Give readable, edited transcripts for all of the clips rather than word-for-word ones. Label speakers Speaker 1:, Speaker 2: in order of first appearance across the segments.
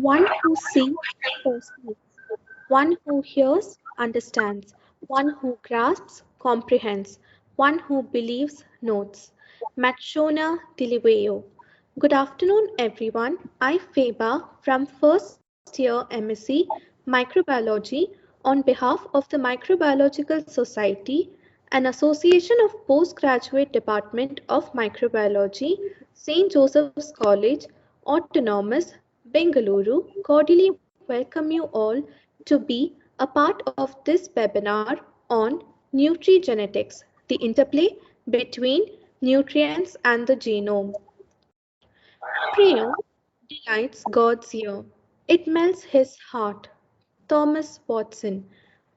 Speaker 1: One who sees perceives, one who hears understands, one who grasps comprehends, one who believes notes. Matshona Tiliveo. Good afternoon, everyone. I'm Feba from first year MSc Microbiology on behalf of the Microbiological Society, an association of postgraduate department of microbiology, St. Joseph's College, Autonomous, Bengaluru, cordially welcome you all to be a part of this webinar on nutrigenetics, the interplay between nutrients and the genome. Prayer delights God's ear. It melts his heart. Thomas Watson.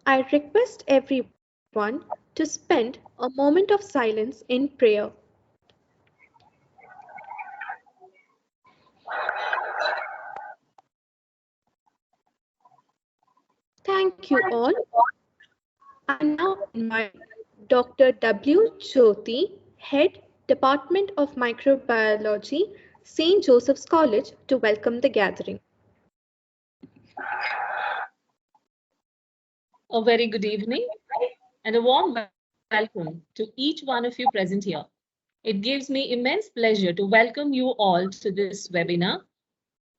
Speaker 1: I request everyone to spend a moment of silence in prayer. Thank you all. I now invite Dr. W. Jyoti, Head, Department of Microbiology, St. Joseph's College, to welcome the gathering.
Speaker 2: A very good evening and a warm welcome to each one of you present here. It gives me immense pleasure to welcome you all to this webinar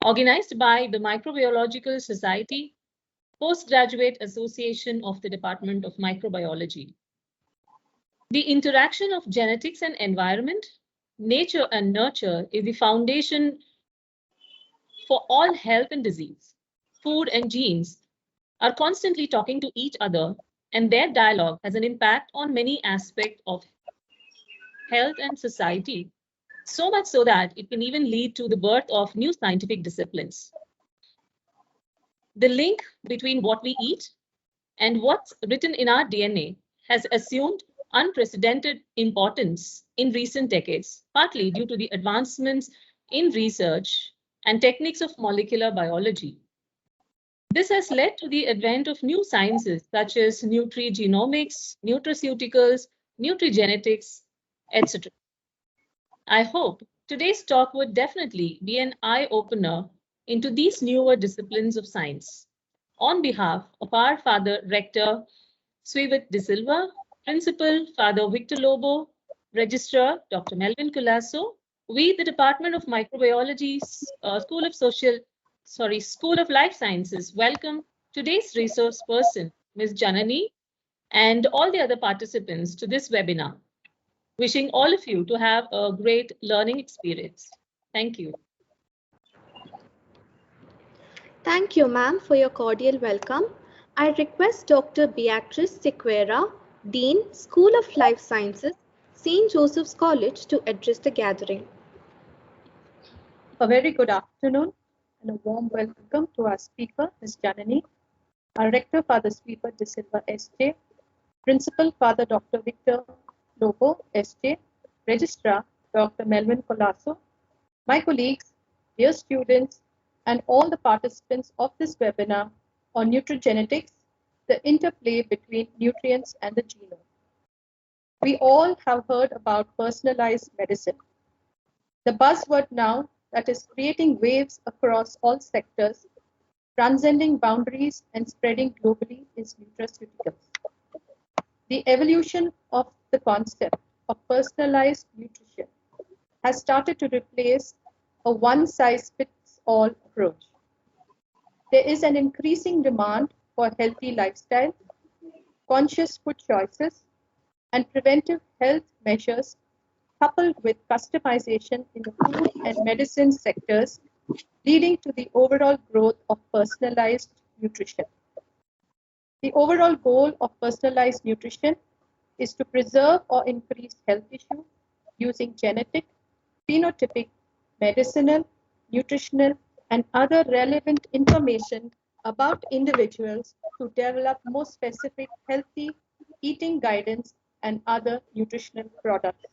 Speaker 2: organized by the Microbiological Society Postgraduate Association of the Department of Microbiology. The interaction of genetics and environment, nature and nurture is the foundation for all health and disease. Food and genes are constantly talking to each other, and their dialogue has an impact on many aspects of health and society, so much so that it can even lead to the birth of new scientific disciplines. The link between what we eat and what's written in our DNA has assumed unprecedented importance in recent decades, partly due to the advancements in research and techniques of molecular biology. This has led to the advent of new sciences such as nutrigenomics, nutraceuticals, nutrigenetics, etc. I hope today's talk would definitely be an eye-opener into these newer disciplines of science. On behalf of our Father Rector Swivat De Silva, Principal Father Victor Lobo, Registrar Dr. Melvin Colasso, we, the Department of Microbiology, School of Life Sciences, welcome today's resource person, Ms. Janani, and all the other participants to this webinar. Wishing all of you to have a great learning experience. Thank you.
Speaker 1: Thank you, ma'am, for your cordial welcome. I request Dr. Beatrice Sequeira, Dean, School of Life Sciences, St. Joseph's College, to address the gathering.
Speaker 3: A very good afternoon and a warm welcome to our speaker, Ms. Janani, our Rector, Father Swivat De Silva, SJ, Principal, Father Dr. Victor Lobo, SJ, Registrar, Dr. Melvin Colasso, my colleagues, dear students, and all the participants of this webinar on nutrigenetics, the interplay between nutrients and the genome. We all have heard about personalized medicine. The buzzword now that is creating waves across all sectors, transcending boundaries and spreading globally is nutraceuticals. The evolution of the concept of personalized nutrition has started to replace a one-size-fits-all approach. There is an increasing demand for healthy lifestyle, conscious food choices, and preventive health measures coupled with customization in the food and medicine sectors, leading to the overall growth of personalized nutrition. The overall goal of personalized nutrition is to preserve or increase health issues using genetic, phenotypic, medicinal, nutritional, and other relevant information about individuals to develop more specific healthy eating guidance and other nutritional products.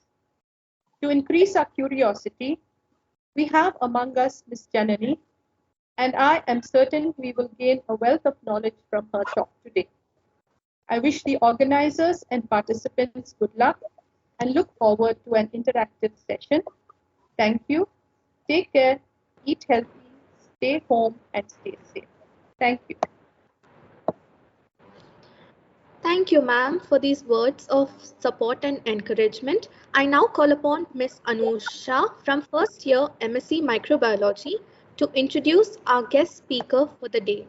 Speaker 3: To increase our curiosity, we have among us Ms. Janani, and I am certain we will gain a wealth of knowledge from her talk today. I wish the organizers and participants good luck and look forward to an interactive session. Thank you. Take care, eat healthy, Stay home and stay safe. Thank you.
Speaker 1: Thank you, ma'am, for these words of support and encouragement. I now call upon Ms. Anusha from first year MSc Microbiology to introduce our guest speaker for the day.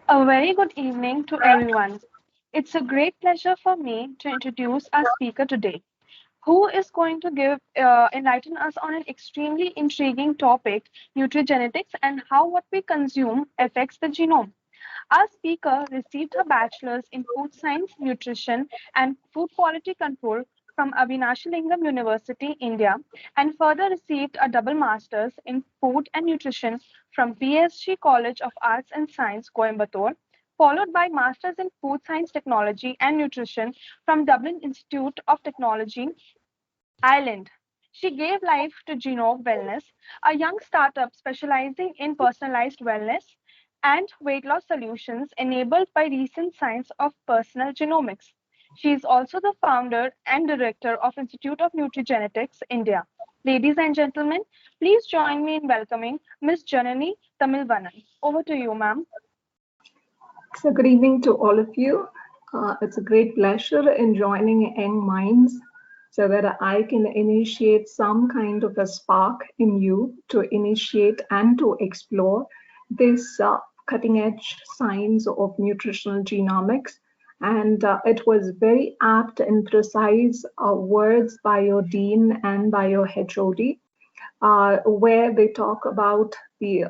Speaker 4: A very good evening to everyone. It's a great pleasure for me to introduce our speaker today, who is going to enlighten us on an extremely intriguing topic, nutrigenetics and how what we consume affects the genome. Our speaker received her bachelor's in food science, nutrition, and food quality control from Avinashalingam University, India, and further received a double master's in food and nutrition from PSG College of Arts and Science, Coimbatore, followed by master's in food science technology and nutrition from Dublin Institute of Technology, Ireland. She gave life to Genome Wellness, a young startup specializing in personalized wellness and weight loss solutions enabled by recent science of personal genomics. She is also the founder and director of Institute of Nutrigenetics, India. Ladies and gentlemen, please join me in welcoming Ms. Janani Tamilvanan. Over to you, ma'am.
Speaker 5: So good evening to all of you. It's a great pleasure in joining Young Minds so that I can initiate some kind of a spark in you to initiate and to explore this cutting edge science of nutritional genomics. And it was very apt and precise words by your dean and by your HOD, where they talk about the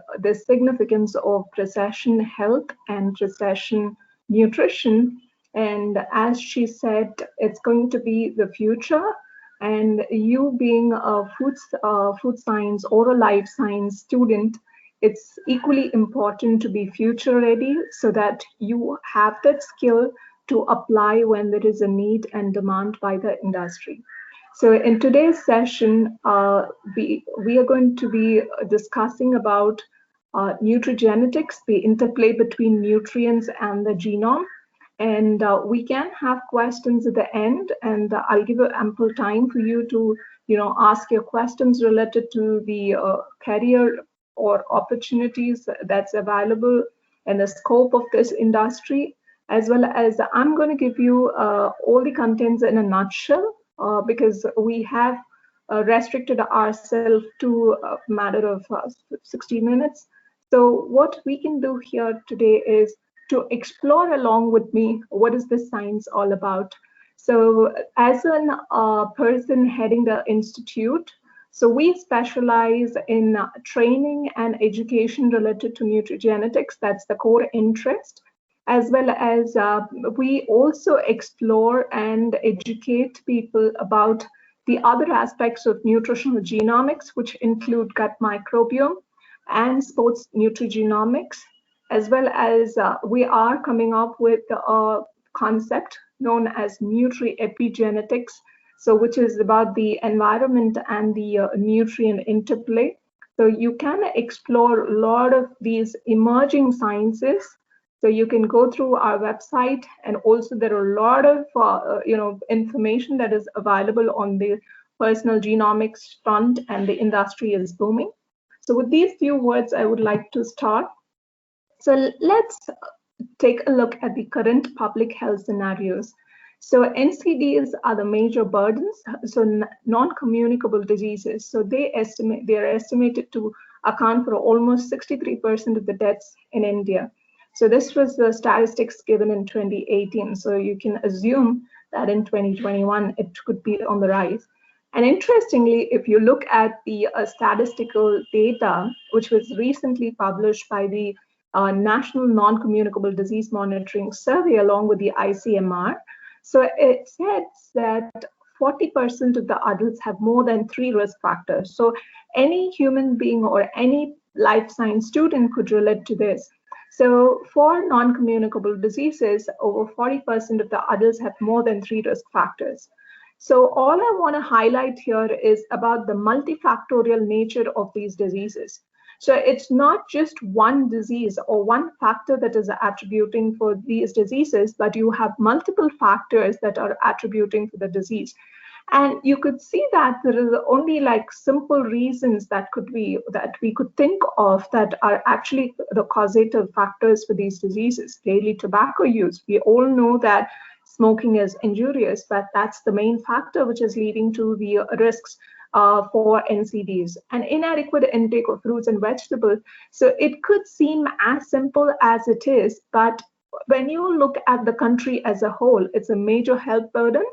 Speaker 5: significance of precision health and precision nutrition. And as she said, it's going to be the future. And you being a food science or a life science student, it's equally important to be future ready so that you have that skill to apply when there is a need and demand by the industry. So in today's session, we are going to be discussing about nutrigenetics, the interplay between nutrients and the genome. And we can have questions at the end, and I'll give you ample time for you to, ask your questions related to the career or opportunities that's available and the scope of this industry, as well as I'm going to give you all the contents in a nutshell, because we have restricted ourselves to a matter of 60 minutes. So what we can do here today is to explore along with me what is this science all about. So as a person heading the institute, so we specialize in training and education related to nutrigenetics. That's the core interest, as well as we also explore and educate people about the other aspects of nutritional genomics, which include gut microbiome and sports nutrigenomics, as well as we are coming up with a concept known as nutri-epigenetics, so which is about the environment and the nutrient interplay. So you can explore a lot of these emerging sciences. So you can go through our website, and also there are a lot of information that is available on the personal genomics front, and the industry is booming. So with these few words, I would like to start. So let's take a look at the current public health scenarios. So NCDs are the major burdens, so non-communicable diseases. So they are estimated to account for almost 63% of the deaths in India. So this was the statistics given in 2018. So you can assume that in 2021, it could be on the rise. And interestingly, if you look at the statistical data, which was recently published by the National Non-Communicable Disease Monitoring Survey along with the ICMR, so it says that 40% of the adults have more than 3 risk factors. So any human being or any life science student could relate to this. So for non-communicable diseases, over 40% of the adults have more than 3 risk factors. So all I want to highlight here is about the multifactorial nature of these diseases. So it's not just one disease or one factor that is attributing for these diseases, but you have multiple factors that are attributing for the disease. And you could see that there is only like simple reasons that we could think of that are actually the causative factors for these diseases. Daily tobacco use. We all know that smoking is injurious, but that's the main factor which is leading to the risks for NCDs. And inadequate intake of fruits and vegetables. So it could seem as simple as it is, but when you look at the country as a whole, it's a major health burden,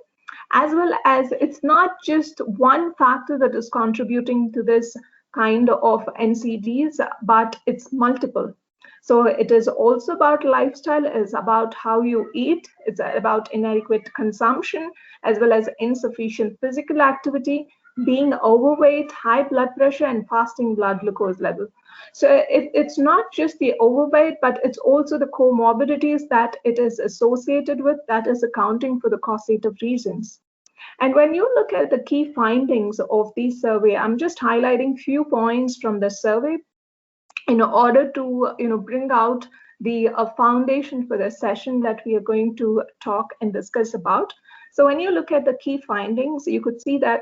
Speaker 5: as well as it's not just one factor that is contributing to this kind of NCDs, but it's multiple. So it is also about lifestyle, it's about how you eat, it's about inadequate consumption, as well as insufficient physical activity, being overweight, high blood pressure, and fasting blood glucose level. So it's not just the overweight, but it's also the comorbidities that it is associated with that is accounting for the causative reasons. And when you look at the key findings of the survey, I'm just highlighting few points from the survey in order to bring out the foundation for the session that we are going to talk and discuss about. So when you look at the key findings, you could see that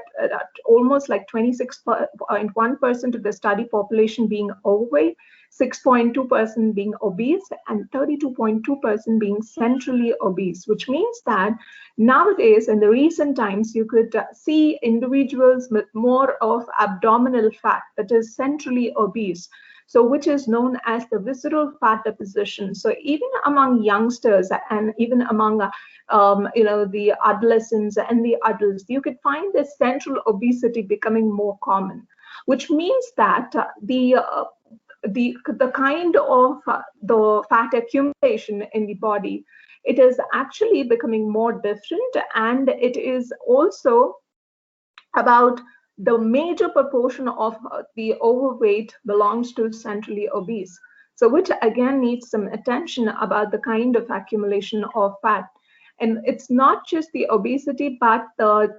Speaker 5: almost like 26.1% of the study population being overweight, 6.2% being obese, and 32.2% being centrally obese, which means that nowadays, in the recent times, you could see individuals with more of abdominal fat, that is centrally obese. So which is known as the visceral fat deposition. So even among youngsters and even among the adolescents and the adults, you could find this central obesity becoming more common, which means that the kind of the fat accumulation in the body, it is actually becoming more different, and it is also about the major proportion of the overweight belongs to centrally obese. So which again needs some attention about the kind of accumulation of fat. And it's not just the obesity, but the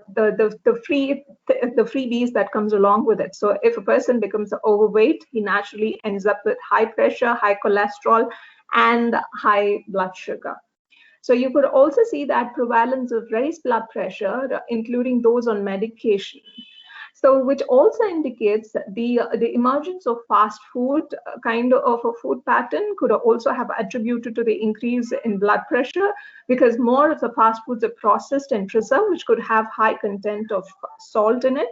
Speaker 5: freebies that comes along with it. So if a person becomes overweight, he naturally ends up with high pressure, high cholesterol, and high blood sugar. So you could also see that prevalence of raised blood pressure, including those on medication. So which also indicates the emergence of fast food kind of a food pattern could also have attributed to the increase in blood pressure, because more of the fast foods are processed and preserved, which could have high content of salt in it.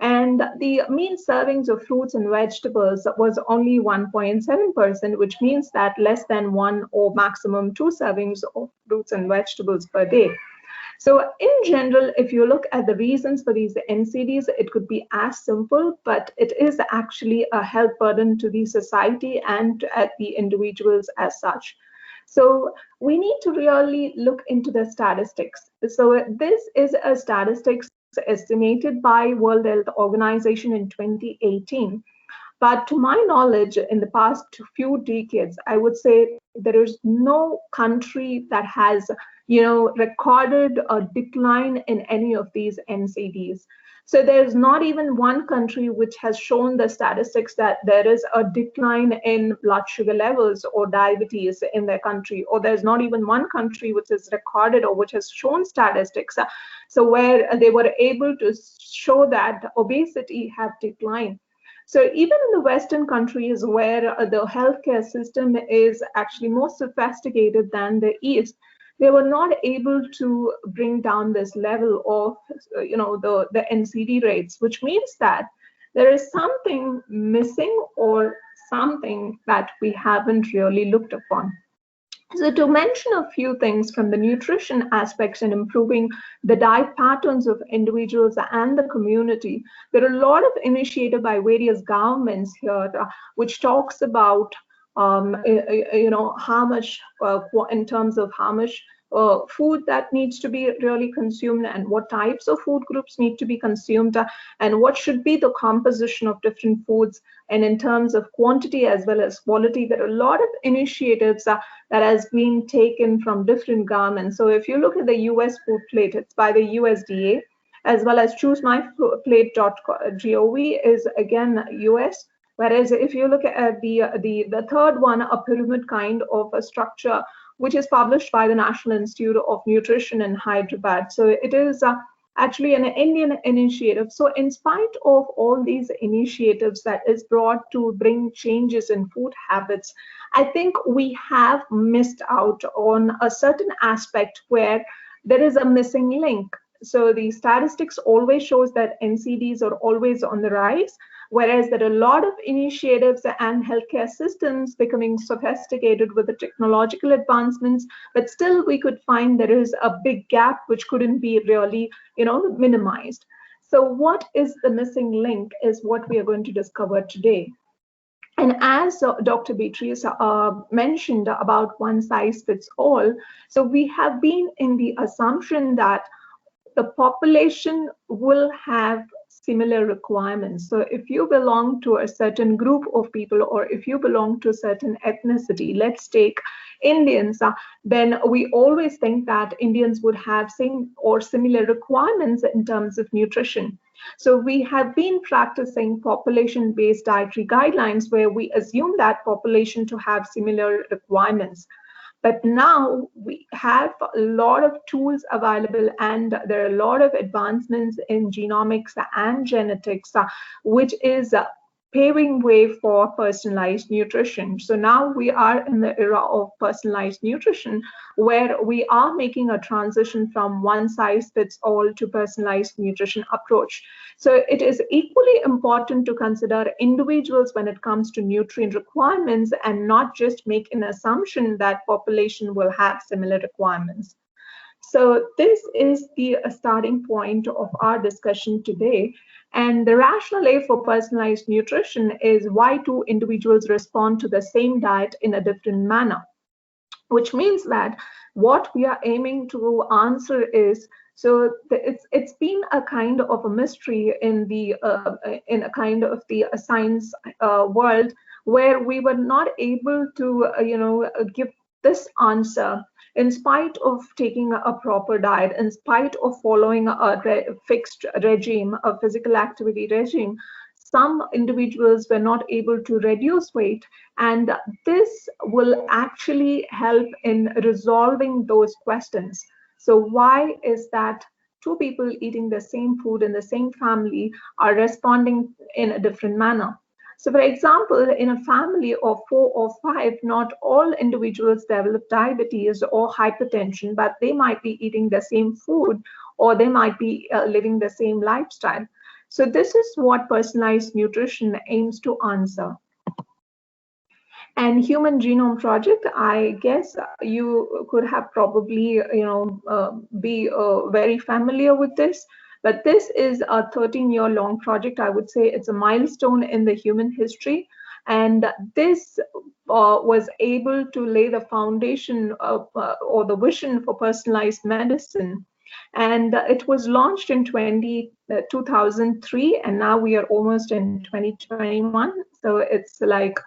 Speaker 5: And the mean servings of fruits and vegetables was only 1.7%, which means that less than 1 or maximum 2 servings of fruits and vegetables per day. So in general, if you look at the reasons for these NCDs, it could be as simple, but it is actually a health burden to the society and at the individuals as such. So we need to really look into the statistics. So this is a statistics estimated by World Health Organization in 2018. But to my knowledge, in the past few decades, I would say there is no country that has, recorded a decline in any of these NCDs. So there's not even one country which has shown the statistics that there is a decline in blood sugar levels or diabetes in their country, or there's not even one country which is recorded or which has shown statistics. So where they were able to show that obesity have declined. So even in the Western countries where the healthcare system is actually more sophisticated than the East, they were not able to bring down this level of, the NCD rates, which means that there is something missing or something that we haven't really looked upon. So to mention a few things from the nutrition aspects and improving the diet patterns of individuals and the community, there are a lot of initiatives by various governments here, which talks about how much in terms of how much food that needs to be really consumed and what types of food groups need to be consumed and what should be the composition of different foods, and in terms of quantity as well as quality. There are a lot of initiatives that has been taken from different governments. So if you look at the US food plate, it's by the USDA, as well as choosemyplate.gov is again US. Whereas if you look at the third one, a pyramid kind of a structure, which is published by the National Institute of Nutrition in Hyderabad. So it is actually an Indian initiative. So in spite of all these initiatives that is brought to bring changes in food habits, I think we have missed out on a certain aspect where there is a missing link. So the statistics always shows that NCDs are always on the rise, whereas there are a lot of initiatives and healthcare systems becoming sophisticated with the technological advancements, but still we could find there is a big gap which couldn't be really, minimized. So what is the missing link is what we are going to discover today. And as Dr. Beatrice mentioned about one size fits all, so we have been in the assumption that the population will have similar requirements. So if you belong to a certain group of people, or if you belong to a certain ethnicity, let's take Indians, then we always think that Indians would have same or similar requirements in terms of nutrition. So we have been practicing population-based dietary guidelines where we assume that population to have similar requirements. But now we have a lot of tools available, and there are a lot of advancements in genomics and genetics, which is paving way for personalized nutrition. So now we are in the era of personalized nutrition, where we are making a transition from one size fits all to personalized nutrition approach. So it is equally important to consider individuals when it comes to nutrient requirements, and not just make an assumption that population will have similar requirements. So this is the starting point of our discussion today. And the rationale for personalized nutrition is why two individuals respond to the same diet in a different manner, which means that what we are aiming to answer is, so it's been a kind of a mystery in a kind of the science world, where we were not able to give this answer. In spite of taking a proper diet, in spite of following a fixed regime, a physical activity regime, some individuals were not able to reduce weight, and this will actually help in resolving those questions. So why is that two people eating the same food in the same family are responding in a different manner? So for example, in a family of 4 or 5, not all individuals develop diabetes or hypertension, but they might be eating the same food, or they might be living the same lifestyle. So this is what personalized nutrition aims to answer. And Human Genome Project, I guess you could have probably, be very familiar with this. But this is a 13-year-long project. I would say it's a milestone in the human history. And this was able to lay the foundation of, or the vision for personalized medicine. And it was launched in 2003, and now we are almost in 2021. So it's like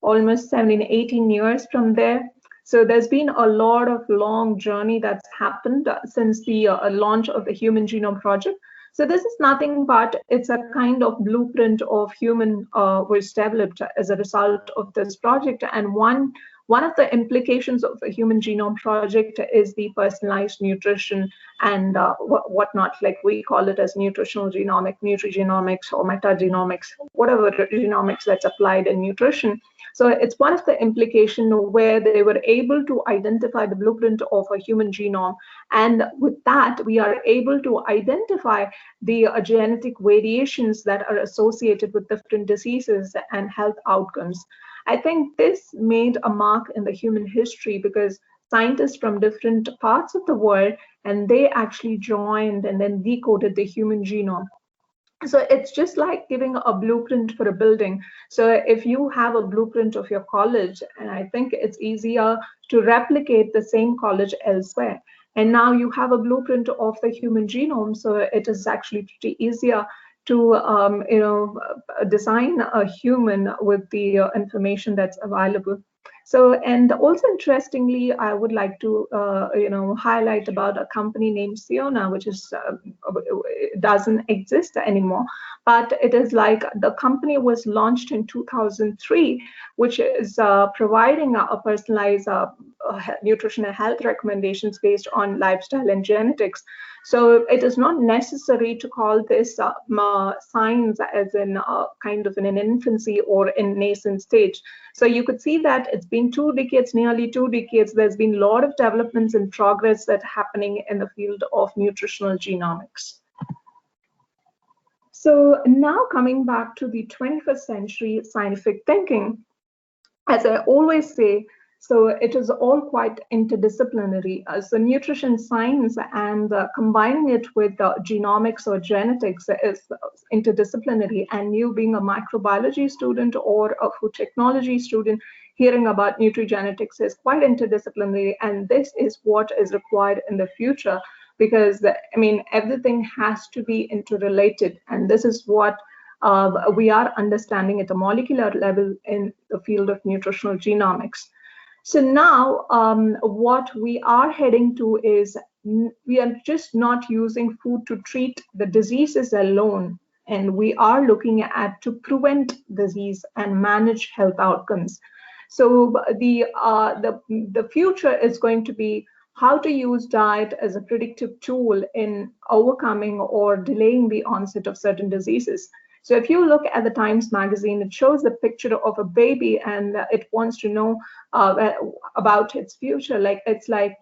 Speaker 5: almost 17, 18 years from there. So there's been a lot of long journey that's happened since the launch of the Human Genome Project. So this is nothing but it's a kind of blueprint of human was developed as a result of this project. And one of the implications of the Human Genome Project is the personalized nutrition and whatnot, like we call it as nutritional genomics, nutrigenomics, or metagenomics, whatever genomics that's applied in nutrition. So it's one of the implications where they were able to identify the blueprint of a human genome. And with that, we are able to identify the genetic variations that are associated with different diseases and health outcomes. I think this made a mark in the human history, because scientists from different parts of the world, and they actually joined and then decoded the human genome. So it's just like giving a blueprint for a building. So if you have a blueprint of your college, and I think it's easier to replicate the same college elsewhere. And now you have a blueprint of the human genome, so it is actually pretty easier to design a human with the information that's available. So, and also interestingly, I would like to highlight about a company named Sionna, which is doesn't exist anymore, but it is like the company was launched in 2003, which is providing a personalized nutrition and health recommendations based on lifestyle and genetics. So it is not necessary to call this science as in kind of in an infancy or in nascent stage. So you could see that it's been 2 decades, nearly 2 decades. There's been a lot of developments and progress that's happening in the field of nutritional genomics. So now coming back to the 21st century scientific thinking, as I always say, so it is all quite interdisciplinary. So nutrition science and combining it with genomics or genetics is interdisciplinary. And you being a microbiology student or a food technology student, hearing about nutrigenetics is quite interdisciplinary. And this is what is required in the future, because I mean, everything has to be interrelated. And this is what we are understanding at a molecular level in the field of nutritional genomics. So now what we are heading to is we are just not using food to treat the diseases alone, and we are looking at to prevent disease and manage health outcomes. So the future is going to be how to use diet as a predictive tool in overcoming or delaying the onset of certain diseases. So if you look at the Times magazine, it shows the picture of a baby and it wants to know about its future. Like it's like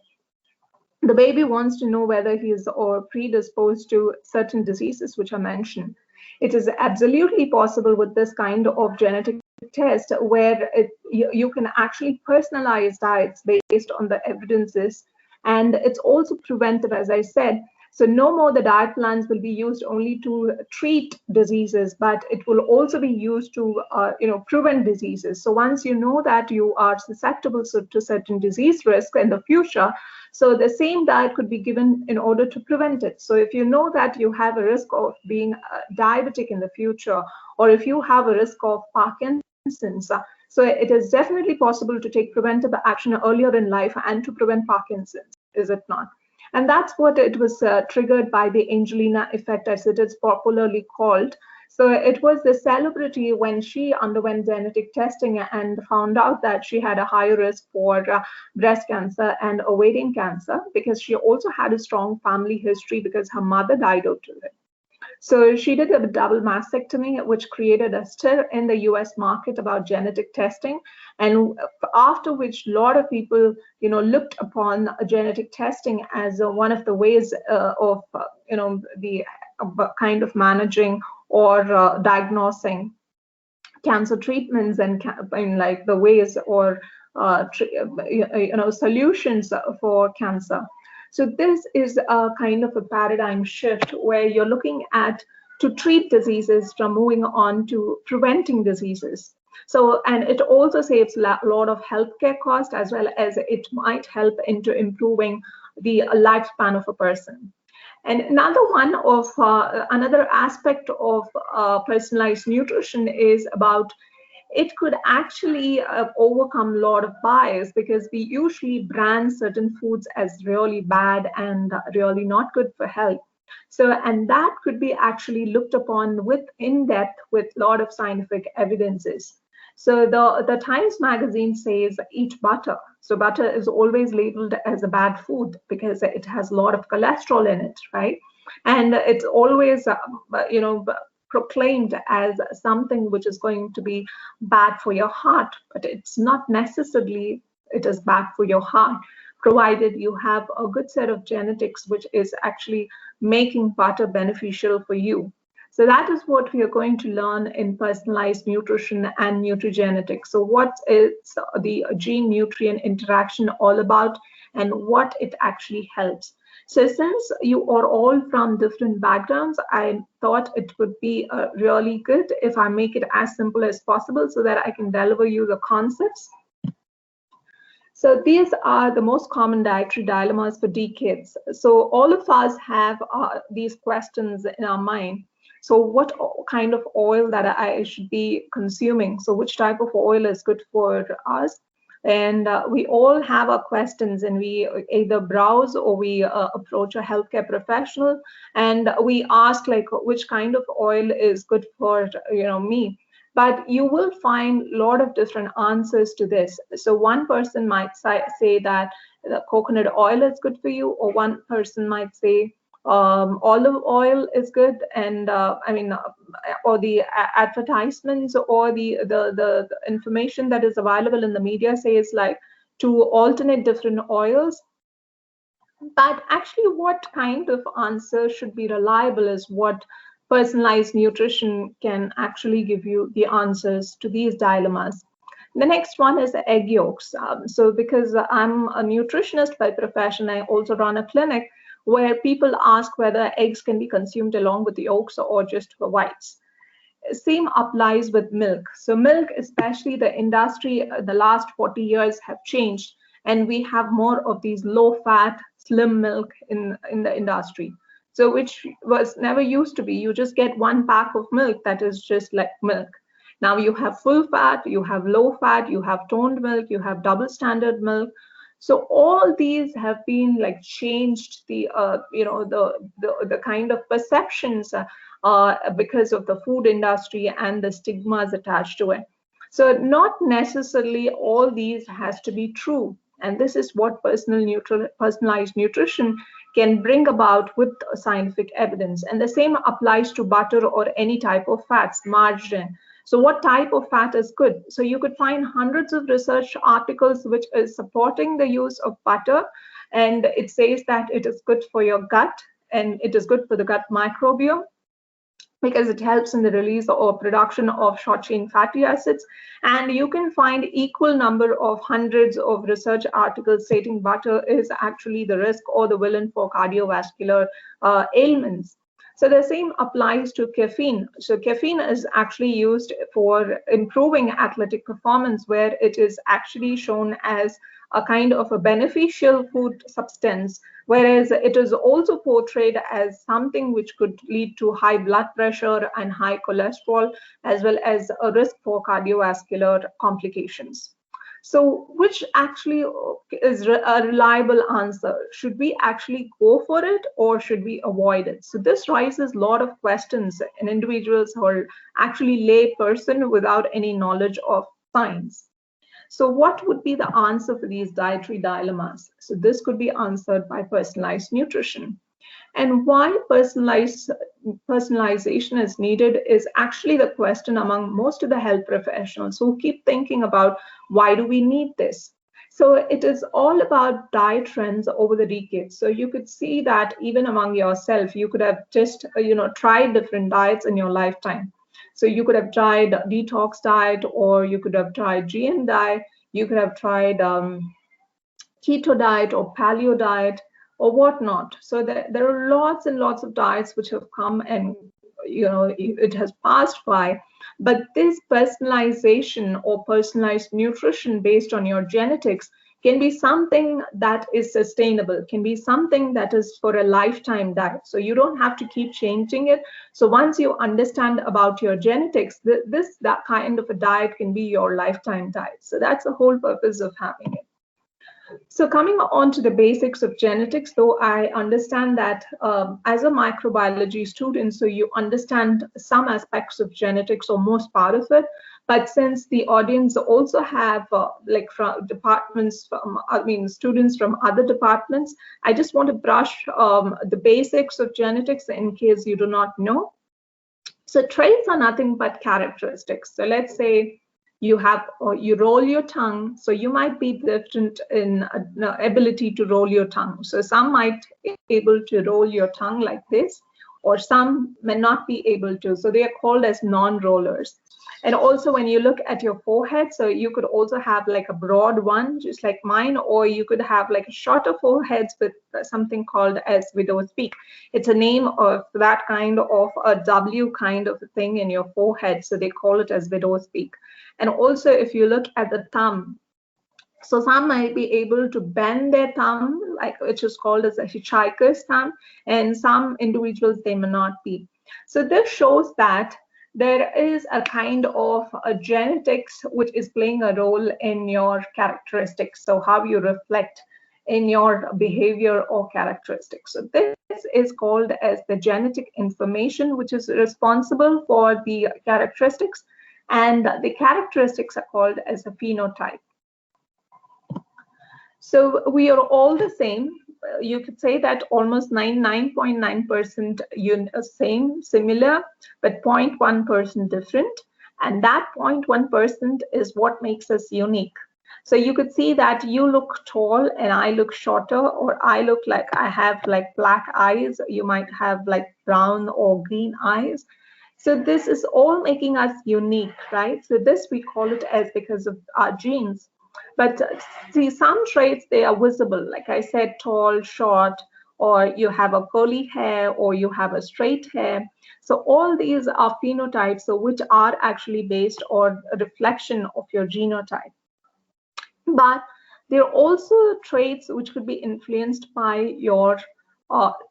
Speaker 5: the baby wants to know whether he is or predisposed to certain diseases which are mentioned. It is absolutely possible with this kind of genetic test where you can actually personalize diets based on the evidences, and it's also preventive, as I said. So no more the diet plans will be used only to treat diseases, but it will also be used to prevent diseases. So once you know that you are susceptible to certain disease risk in the future, so the same diet could be given in order to prevent it. So if you know that you have a risk of being diabetic in the future, or if you have a risk of Parkinson's, so it is definitely possible to take preventive action earlier in life and to prevent Parkinson's, is it not? And that's what it was triggered by the Angelina effect, as it is popularly called. So it was the celebrity when she underwent genetic testing and found out that she had a higher risk for breast cancer and ovarian cancer, because she also had a strong family history because her mother died out of it. So she did a double mastectomy, which created a stir in the US market about genetic testing. And after which, a lot of people, looked upon genetic testing as one of the ways of, the kind of managing or diagnosing cancer treatments and like the ways or solutions for cancer. So this is a kind of a paradigm shift where you're looking at to treat diseases from moving on to preventing diseases. So, and it also saves a lot of healthcare costs, as well as it might help into improving the lifespan of a person. And another aspect of personalized nutrition is about it could actually overcome a lot of bias, because we usually brand certain foods as really bad and really not good for health. So, and that could be actually looked upon with in depth with a lot of scientific evidences. So the Times magazine says eat butter. So butter is always labeled as a bad food because it has a lot of cholesterol in it, right? And it's always, proclaimed as something which is going to be bad for your heart, but it's not necessarily it is bad for your heart, provided you have a good set of genetics which is actually making butter beneficial for you. So that is what we are going to learn in personalized nutrition and nutrigenetics. So what is the gene-nutrient interaction all about and what it actually helps? So since you are all from different backgrounds, I thought it would be really good if I make it as simple as possible so that I can deliver you the concepts. So these are the most common dietary dilemmas for decades. So all of us have these questions in our mind. So what kind of oil that I should be consuming? So which type of oil is good for us? And we all have our questions, and we either browse or we approach a healthcare professional and we ask like which kind of oil is good for me. But you will find a lot of different answers to this. So one person might say that the coconut oil is good for you, or one person might say olive oil is good, and or the advertisements or the information that is available in the media says like to alternate different oils. But actually, what kind of answer should be reliable is what personalized nutrition can actually give you the answers to these dilemmas. The next one is egg yolks. So because I'm a nutritionist by profession, I also run a clinic where people ask whether eggs can be consumed along with the yolks or just for whites. Same applies with milk. So milk, especially the industry, the last 40 years have changed, and we have more of these low-fat, slim milk in the industry. So which was never used to be. You just get one pack of milk that is just like milk. Now you have full fat, you have low fat, you have toned milk, you have double standard milk. So all these have been like changed the the kind of perceptions because of the food industry and the stigmas attached to it. So not necessarily all these has to be true. And this is what personalized nutrition can bring about with scientific evidence. And the same applies to butter or any type of fats, margarine. So what type of fat is good? So you could find hundreds of research articles which is supporting the use of butter. And it says that it is good for your gut and it is good for the gut microbiome, because it helps in the release or production of short chain fatty acids. And you can find equal number of hundreds of research articles stating butter is actually the risk or the villain for cardiovascular ailments. So the same applies to caffeine. So caffeine is actually used for improving athletic performance, where it is actually shown as a kind of a beneficial food substance, whereas it is also portrayed as something which could lead to high blood pressure and high cholesterol, as well as a risk for cardiovascular complications. So which actually is a reliable answer? Should we actually go for it or should we avoid it? So this raises a lot of questions in individuals who are actually lay person without any knowledge of science. So what would be the answer for these dietary dilemmas? So this could be answered by personalized nutrition. And why personalization is needed is actually the question among most of the health professionals who keep thinking about why do we need this? So it is all about diet trends over the decades. So you could see that even among yourself, you could have just tried different diets in your lifetime. So you could have tried detox diet, or you could have tried GM diet, you could have tried keto diet or paleo diet or whatnot. So there are lots and lots of diets which have come and it has passed by. But this personalization or personalized nutrition based on your genetics can be something that is sustainable, can be something that is for a lifetime diet. So you don't have to keep changing it. So once you understand about your genetics, that kind of a diet can be your lifetime diet. So that's the whole purpose of having it. So coming on to the basics of genetics, though I understand that as a microbiology student, so you understand some aspects of genetics or most part of it. But since the audience also have from departments, students from other departments, I just want to brush the basics of genetics in case you do not know. So traits are nothing but characteristics. So let's say you roll your tongue, so you might be different in ability to roll your tongue. So some might be able to roll your tongue like this, or some may not be able to. So they are called as non-rollers. And also when you look at your forehead, so you could also have like a broad one, just like mine, or you could have like a shorter foreheads with something called as widow's peak. It's a name of that kind of a W kind of a thing in your forehead. So they call it as widow's peak. And also if you look at the thumb, so some might be able to bend their thumb, which is called as a hitchhiker's thumb, and some individuals, they may not be. So this shows that there is a kind of a genetics which is playing a role in your characteristics. So how you reflect in your behavior or characteristics. So this is called as the genetic information, which is responsible for the characteristics, and the characteristics are called as a phenotype. So we are all the same. you could say that almost 99.9% same, similar, but 0.1% different. And that 0.1% is what makes us unique. So you could see that you look tall and I look shorter, or I look like I have like black eyes. You might have like brown or green eyes. So this is all making us unique, right? So this we call it as because of our genes. But see, some traits, they are visible. Like I said, tall, short, or you have a curly hair, or you have a straight hair. So all these are phenotypes, so which are actually based on a reflection of your genotype. But there are also traits which could be influenced by your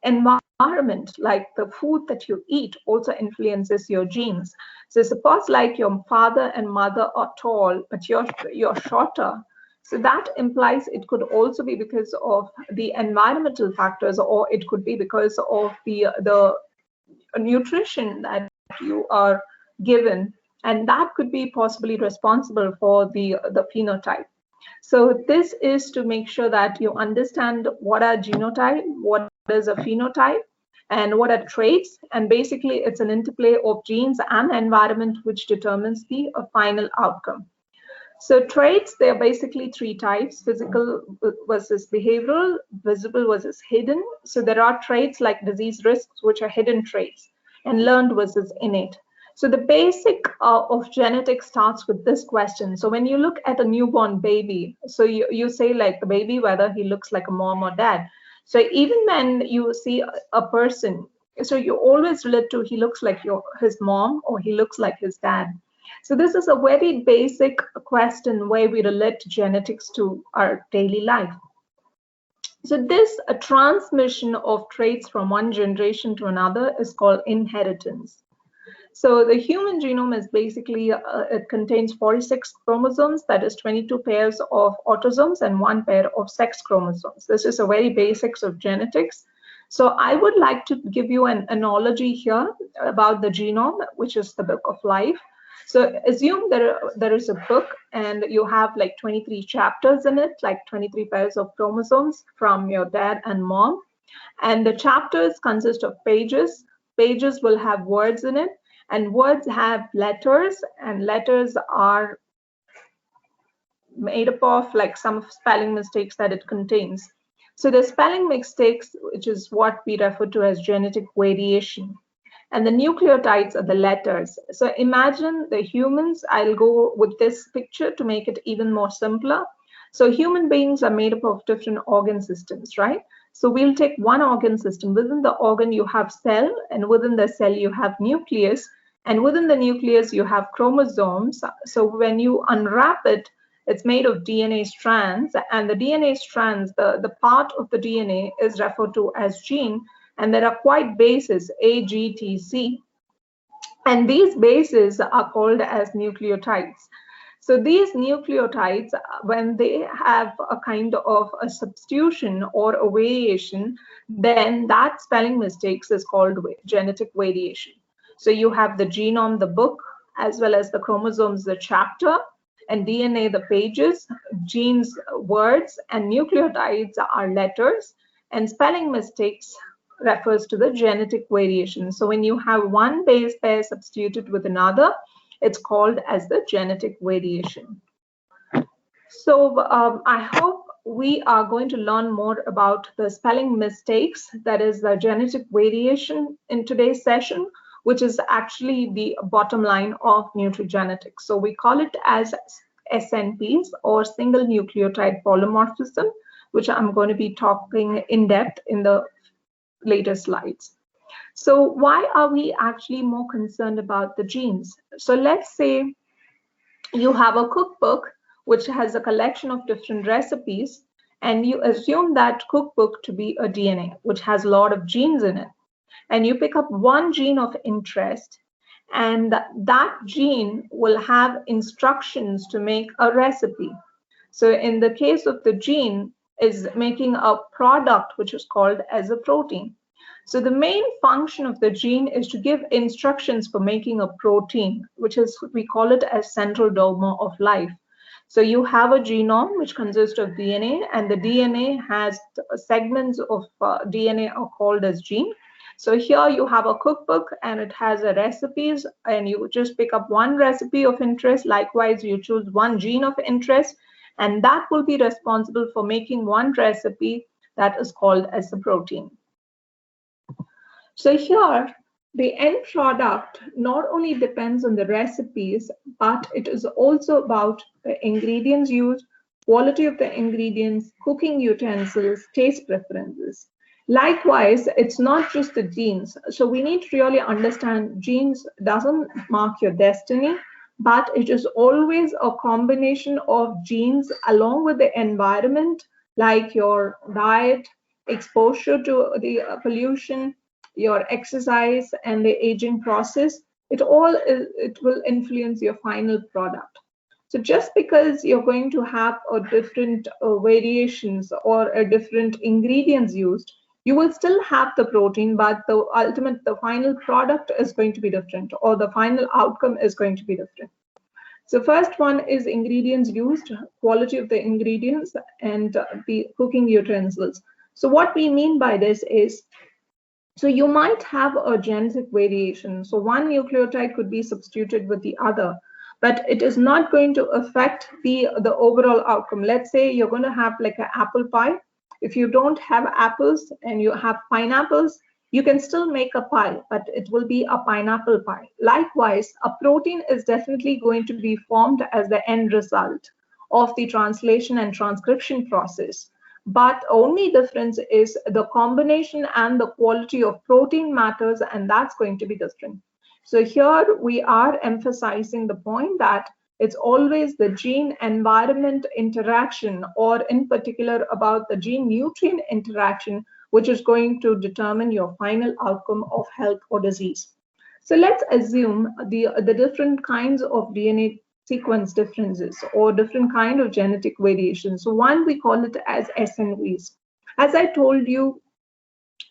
Speaker 5: environment, like the food that you eat also influences your genes. So suppose like your father and mother are tall, but you're shorter. So that implies it could also be because of the environmental factors, or it could be because of the nutrition that you are given, and that could be possibly responsible for the phenotype. So this is to make sure that you understand what are genotype, what is a phenotype, and what are traits. And basically, it's an interplay of genes and environment which determines the final outcome. So traits, they're basically three types: physical versus behavioral, visible versus hidden. So there are traits like disease risks, which are hidden traits, and learned versus innate. So the basic of genetics starts with this question. So when you look at a newborn baby, so you say like the baby, whether he looks like a mom or dad. So even when you see a person, so you always relate to he looks like his mom or he looks like his dad. So this is a very basic question where we relate genetics to our daily life. So this a transmission of traits from one generation to another is called inheritance. So the human genome is basically, it contains 46 chromosomes, that is 22 pairs of autosomes and 1 pair of sex chromosomes. This is a very basics of genetics. So I would like to give you an analogy here about the genome, which is the book of life. So assume there is a book and you have like 23 chapters in it, like 23 pairs of chromosomes from your dad and mom. And the chapters consist of pages. Pages will have words in it, and words have letters, and letters are made up of like some spelling mistakes that it contains. So the spelling mistakes, which is what we refer to as genetic variation. And the nucleotides are the letters. So imagine the humans, I'll go with this picture to make it even more simpler. So human beings are made up of different organ systems, right? So we'll take one organ system. Within the organ, you have cell, and within the cell, you have nucleus. And within the nucleus, you have chromosomes. So when you unwrap it, it's made of DNA strands. And the DNA strands, the part of the DNA is referred to as gene. And there are quite bases, A, G, T, C. And these bases are called as nucleotides. So these nucleotides, when they have a kind of a substitution or a variation, then that spelling mistakes is called genetic variation. So you have the genome, the book, as well as the chromosomes, the chapter, and DNA, the pages, genes, words, and nucleotides are letters, and spelling mistakes refers to the genetic variation. So when you have one base pair substituted with another, it's called as the genetic variation. So I hope we are going to learn more about the spelling mistakes, that is the genetic variation, in today's session, which is actually the bottom line of nutrigenetics. So we call it as SNPs, or single nucleotide polymorphism, which I'm going to be talking in depth in the later slides. So why are we actually more concerned about the genes? So let's say you have a cookbook which has a collection of different recipes, and you assume that cookbook to be a DNA which has a lot of genes in it, and you pick up one gene of interest, and that gene will have instructions to make a recipe. So in the case of the gene is making a product which is called as a protein. So the main function of the gene is to give instructions for making a protein, which is, we call it as central dogma of life. So you have a genome which consists of DNA, and the DNA has segments of DNA are called as gene. So here you have a cookbook and it has a recipes, and you just pick up one recipe of interest. Likewise, you choose one gene of interest, and that will be responsible for making one recipe that is called as a protein. So here, the end product not only depends on the recipes, but it is also about the ingredients used, quality of the ingredients, cooking utensils, taste preferences. Likewise, it's not just the genes. So we need to really understand genes doesn't mark your destiny, but it is always a combination of genes along with the environment, like your diet, exposure to the pollution, your exercise, and the aging process. It will influence your final product. So just because you're going to have a different variations or a different ingredients used, you will still have the protein, but the final product is going to be different, or the final outcome is going to be different. So first one is ingredients used, quality of the ingredients, and the cooking utensils. So what we mean by this is, so you might have a genetic variation. So one nucleotide could be substituted with the other, but it is not going to affect the overall outcome. Let's say you're going to have like an apple pie. If you don't have apples and you have pineapples, you can still make a pie, but it will be a pineapple pie. Likewise, a protein is definitely going to be formed as the end result of the translation and transcription process. But only difference is the combination and the quality of protein matters, and that's going to be different. So here we are emphasizing the point that it's always the gene environment interaction, or in particular about the gene nutrient interaction, which is going to determine your final outcome of health or disease. So let's assume the different kinds of DNA sequence differences or different kind of genetic variations. So one, we call it as SNVs. As I told you,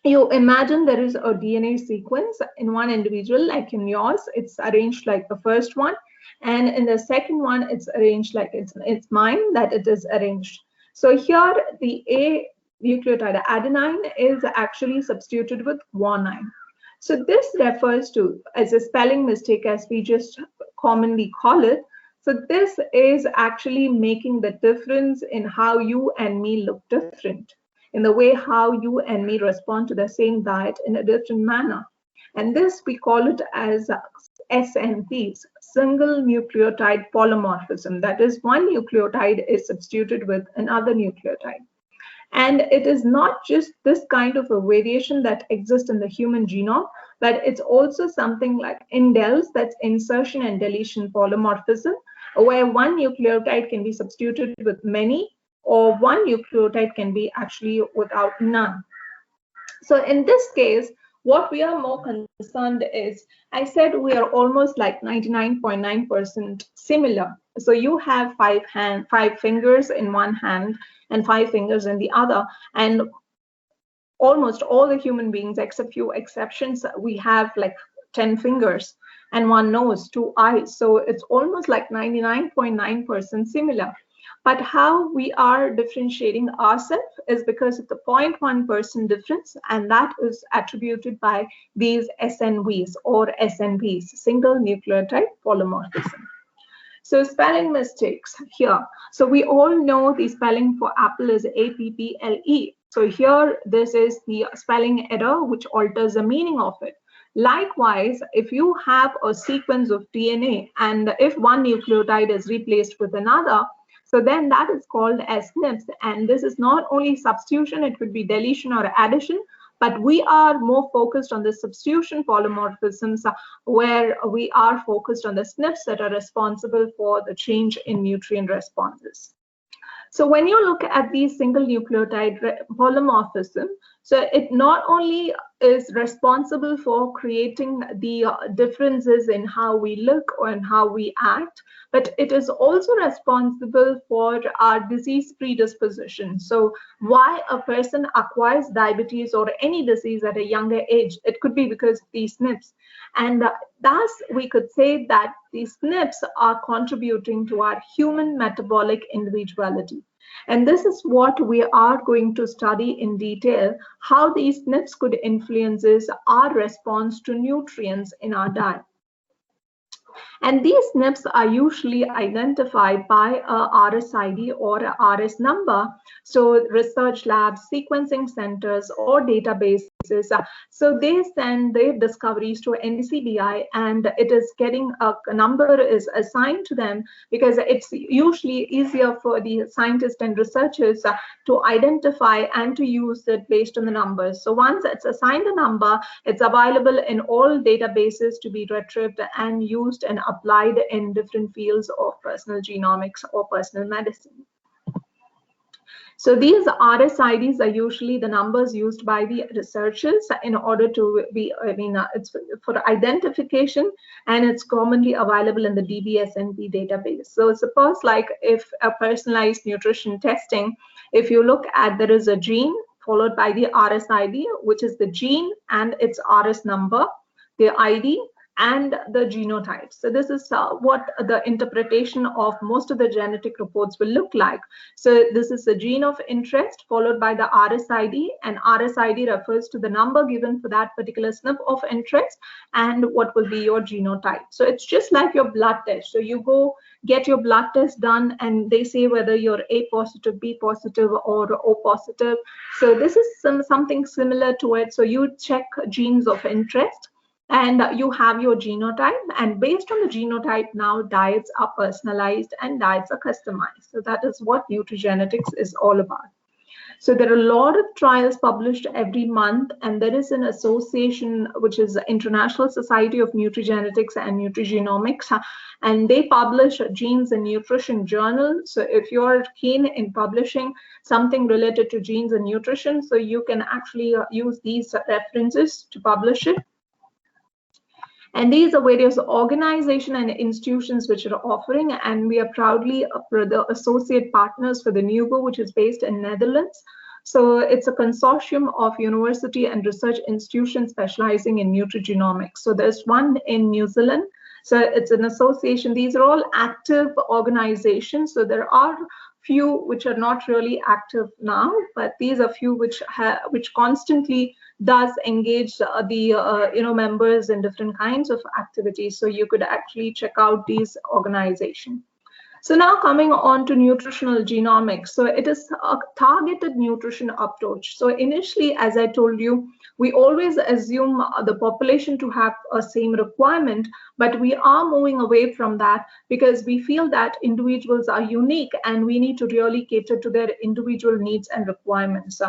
Speaker 5: you imagine there is a DNA sequence in one individual, like in yours, it's arranged like the first one. And in the second one, it's arranged like it's mine, that it is arranged. So here the A nucleotide adenine is actually substituted with guanine. So this refers to as a spelling mistake, as we just commonly call it. So this is actually making the difference in how you and me look different, in the way how you and me respond to the same diet in a different manner. And this we call it as SNPs, single nucleotide polymorphism. That is, one nucleotide is substituted with another nucleotide. And it is not just this kind of a variation that exists in the human genome, but it's also something like indels, that's insertion and deletion polymorphism, where one nucleotide can be substituted with many, or one nucleotide can be actually without none. So in this case, what we are more concerned is, I said we are almost like 99.9% similar. So you have five fingers in one hand and 5 fingers in the other. And almost all the human beings, except few exceptions, we have like 10 fingers and 1 nose, 2 eyes. So it's almost like 99.9% similar. But how we are differentiating ourselves is because of the 0.1% difference, and that is attributed by these SNVs or SNPs, single nucleotide polymorphism. So spelling mistakes here. So we all know the spelling for apple is APPLE. So here, this is the spelling error which alters the meaning of it. Likewise, if you have a sequence of DNA and if one nucleotide is replaced with another, so then that is called as SNPs. And this is not only substitution, it could be deletion or addition, but we are more focused on the substitution polymorphisms, where we are focused on the SNPs that are responsible for the change in nutrient responses. So when you look at these single nucleotide polymorphism, So it not only is responsible for creating the differences in how we look or in how we act, but it is also responsible for our disease predisposition. So why a person acquires diabetes or any disease at a younger age, it could be because of these SNPs. And thus we could say that these SNPs are contributing to our human metabolic individuality. And this is what we are going to study in detail, how these SNPs could influence our response to nutrients in our diet. And these SNPs are usually identified by a RSID or a RS number. So research labs, sequencing centers, or databases, so they send their discoveries to NCBI, and it is getting a number is assigned to them because it's usually easier for the scientists and researchers to identify and to use it based on the numbers. So once it's assigned a number, it's available in all databases to be retrieved and used and applied in different fields of personal genomics or personal medicine. So these RSIDs are usually the numbers used by the researchers in order to be, it's for identification, and it's commonly available in the DBSNP database. So suppose like if a personalized nutrition testing, if you look at, there is a gene followed by the RSID, which is the gene and its RS number, the ID, and the genotype. So this is what the interpretation of most of the genetic reports will look like. So this is a gene of interest followed by the RSID, and RSID refers to the number given for that particular SNP of interest and what will be your genotype. So it's just like your blood test. So you go get your blood test done and they say whether you're A positive, B positive, or O positive. So this is something similar to it. So you check genes of interest, and you have your genotype, and based on the genotype, now diets are personalized and diets are customized. So that is what nutrigenetics is all about. So there are a lot of trials published every month, and there is an association which is the International Society of Nutrigenetics and Nutrigenomics, and they publish Genes and Nutrition Journal. So if you're keen in publishing something related to genes and nutrition, so you can actually use these references to publish it. And these are various organizations and institutions which are offering, and we are proudly the associate partners for the NUGO, which is based in Netherlands. So it's a consortium of university and research institutions specializing in nutrigenomics. So there's one in New Zealand. So it's an association. These are all active organizations. So there are few which are not really active now, but these are few which constantly does engage the members in different kinds of activities. So you could actually check out these organizations. So now coming on to nutritional genomics. So it is a targeted nutrition approach. So initially, as I told you, we always assume the population to have a same requirement, but we are moving away from that because we feel that individuals are unique and we need to really cater to their individual needs and requirements.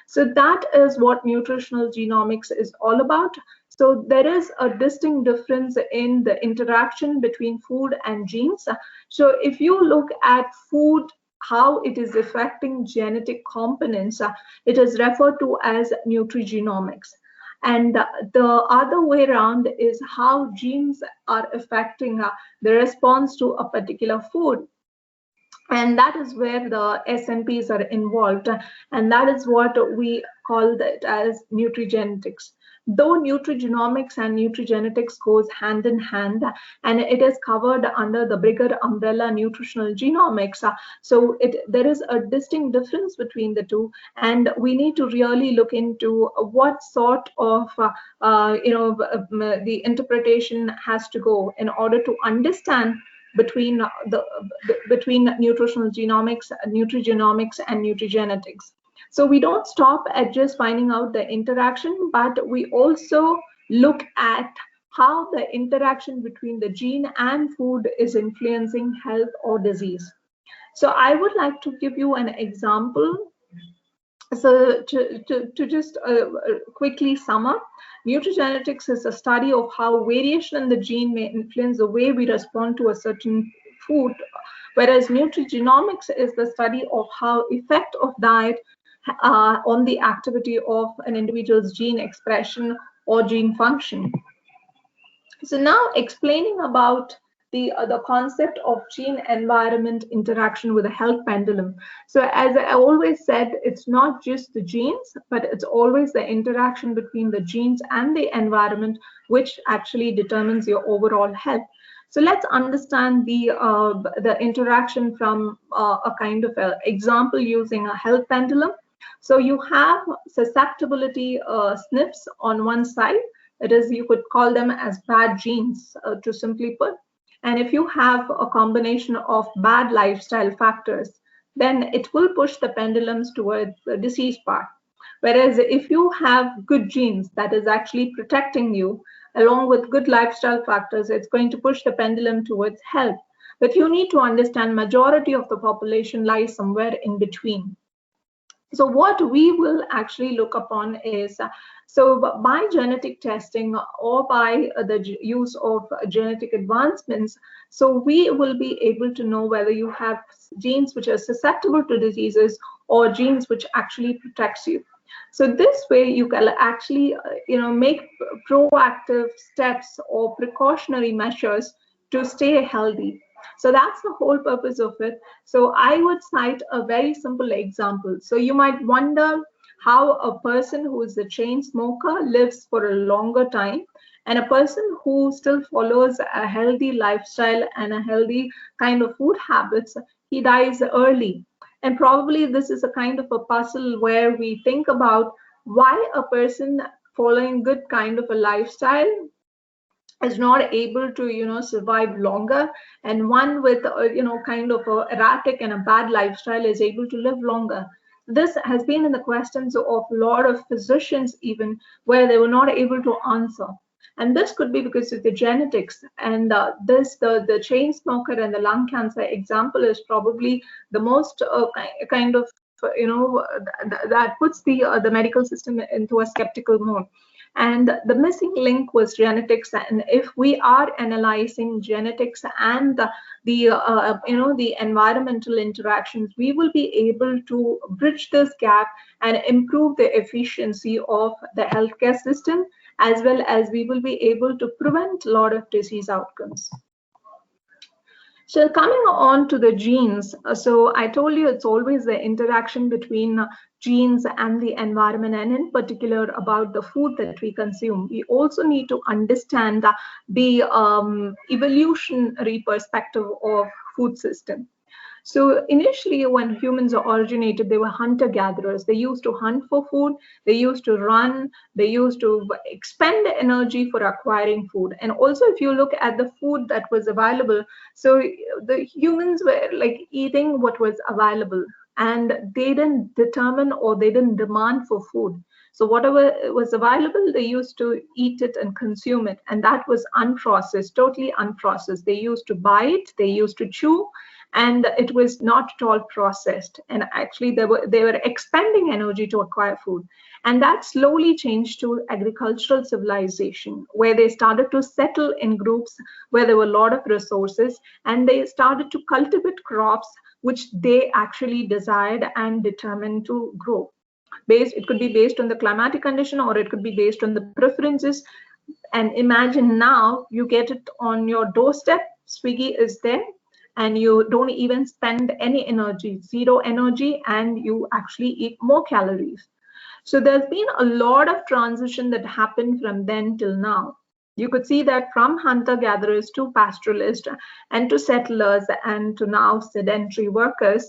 Speaker 5: So that is what nutritional genomics is all about. So there is a distinct difference in the interaction between food and genes. So if you look at food, how it is affecting genetic components, it is referred to as nutrigenomics. And the other way around is how genes are affecting the response to a particular food. And that is where the SNPs are involved. And that is what we call it as nutrigenetics. Though nutrigenomics and nutrigenetics goes hand in hand, and it is covered under the bigger umbrella nutritional genomics, so there is a distinct difference between the two, and we need to really look into what sort of the interpretation has to go in order to understand between nutritional genomics, nutrigenomics, and nutrigenetics. So we don't stop at just finding out the interaction, but we also look at how the interaction between the gene and food is influencing health or disease. So I would like to give you an example. So to just quickly sum up, nutrigenetics is a study of how variation in the gene may influence the way we respond to a certain food, whereas nutrigenomics is the study of how effect of diet on the activity of an individual's gene expression or gene function. So now explaining about the concept of gene environment interaction with a health pendulum. So as I always said, it's not just the genes, but it's always the interaction between the genes and the environment which actually determines your overall health. So let's understand the interaction from a kind of a example using a health pendulum. So you have susceptibility SNPs on one side. It is, you could call them as bad genes, to simply put. And if you have a combination of bad lifestyle factors, then it will push the pendulums towards the disease part. Whereas if you have good genes that is actually protecting you, along with good lifestyle factors, it's going to push the pendulum towards health. But you need to understand majority of the population lies somewhere in between. So what we will actually look upon is, so by genetic testing or by the use of genetic advancements, so we will be able to know whether you have genes which are susceptible to diseases or genes which actually protects you. So this way you can actually make proactive steps or precautionary measures to stay healthy. So that's the whole purpose of it. So I would cite a very simple example. So you might wonder how a person who is a chain smoker lives for a longer time, and a person who still follows a healthy lifestyle and a healthy kind of food habits, he dies early. And probably this is a kind of a puzzle where we think about why a person following good kind of a lifestyle is not able to survive longer, and one with kind of a erratic and a bad lifestyle is able to live longer. This has been in the questions of a lot of physicians, even where they were not able to answer. And this could be because of the genetics. And the chain smoker and the lung cancer example is probably the most kind of that puts the medical system into a skeptical mode. And the missing link was genetics. And if we are analyzing genetics and the environmental interactions, we will be able to bridge this gap and improve the efficiency of the healthcare system, as well as we will be able to prevent a lot of disease outcomes. So coming on to the genes, so I told you it's always the interaction between genes and the environment, and in particular about the food that we consume. We also need to understand the evolutionary perspective of food system. So initially, when humans originated, they were hunter-gatherers. They used to hunt for food, they used to run, they used to expend energy for acquiring food. And also, if you look at the food that was available, so the humans were like eating what was available, and they didn't determine or they didn't demand for food. So whatever was available, they used to eat it and consume it. And that was unprocessed, totally unprocessed. They used to buy it, they used to chew, and it was not at all processed. And actually they were expending energy to acquire food. And that slowly changed to agricultural civilization, where they started to settle in groups where there were a lot of resources, and they started to cultivate crops which they actually desired and determined to grow. It could be based on the climatic condition, or it could be based on the preferences. And imagine now you get it on your doorstep, Swiggy is there, and you don't even spend any energy, zero energy, and you actually eat more calories. So there's been a lot of transition that happened from then till now. You could see that from hunter-gatherers to pastoralists and to settlers and to now sedentary workers,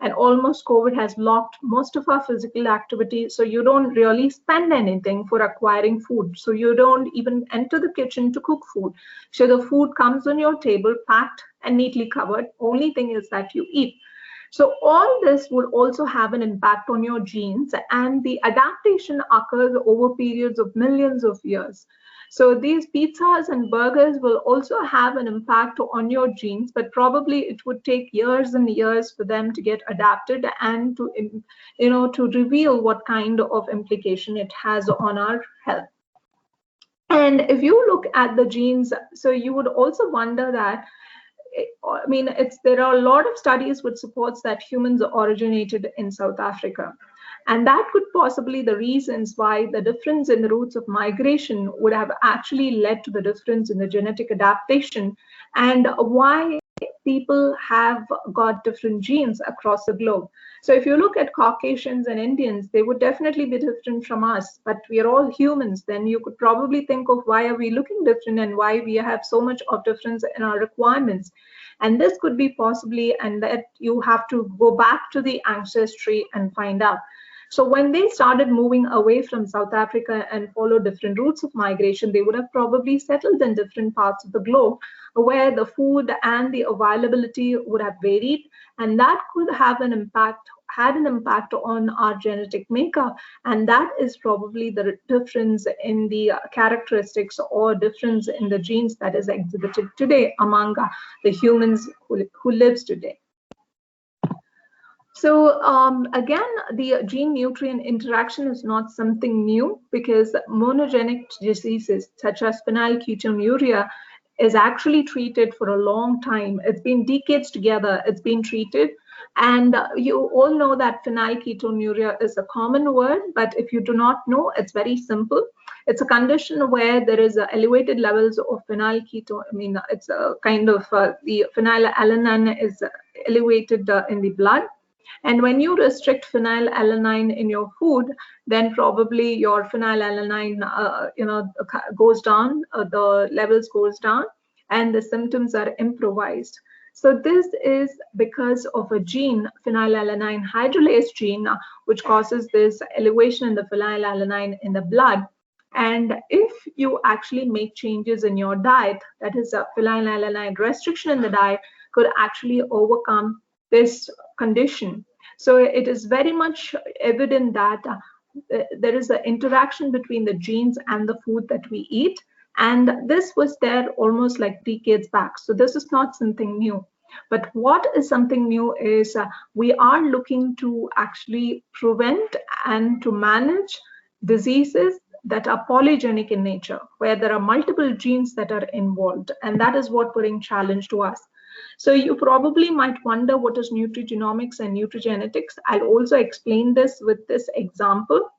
Speaker 5: and almost COVID has locked most of our physical activity. So you don't really spend anything for acquiring food. So you don't even enter the kitchen to cook food. So the food comes on your table, packed and neatly covered. Only thing is that you eat. So all this would also have an impact on your genes, and the adaptation occurs over periods of millions of years. So these pizzas and burgers will also have an impact on your genes, but probably it would take years and years for them to get adapted and to reveal what kind of implication it has on our health. And if you look at the genes, so you would also wonder that, I mean, there are a lot of studies which supports that humans originated in South Africa. And that could possibly the reasons why the difference in the routes of migration would have actually led to the difference in the genetic adaptation, and why people have got different genes across the globe. So if you look at Caucasians and Indians, they would definitely be different from us, but we are all humans. Then you could probably think of why are we looking different and why we have so much of difference in our requirements. And this could be possibly, and that you have to go back to the ancestry and find out. So when they started moving away from South Africa and followed different routes of migration, they would have probably settled in different parts of the globe where the food and the availability would have varied, and that could have an impact, had an impact on our genetic makeup. And that is probably the difference in the characteristics or difference in the genes that is exhibited today among the humans who lives today. So again, the gene-nutrient interaction is not something new, because monogenic diseases such as phenylketonuria is actually treated for a long time. It's been decades together, it's been treated. And you all know that phenylketonuria is a common word, but if you do not know, it's very simple. It's a condition where there is elevated levels of phenylketo. I mean, it's a kind of the phenylalanine is elevated in the blood. And when you restrict phenylalanine in your food, then probably your phenylalanine, goes down, the levels goes down, and the symptoms are improvised. So this is because of a gene, phenylalanine hydrolase gene, which causes this elevation in the phenylalanine in the blood. And if you actually make changes in your diet, that is a phenylalanine restriction in the diet, could actually overcome this condition. So it is very much evident that there is an interaction between the genes and the food that we eat. And this was there almost like decades back. So this is not something new. But what is something new is we are looking to actually prevent and to manage diseases that are polygenic in nature, where there are multiple genes that are involved. And that is what brings challenge to us. So you probably might wonder what is nutrigenomics and nutrigenetics. I'll also explain this with this example.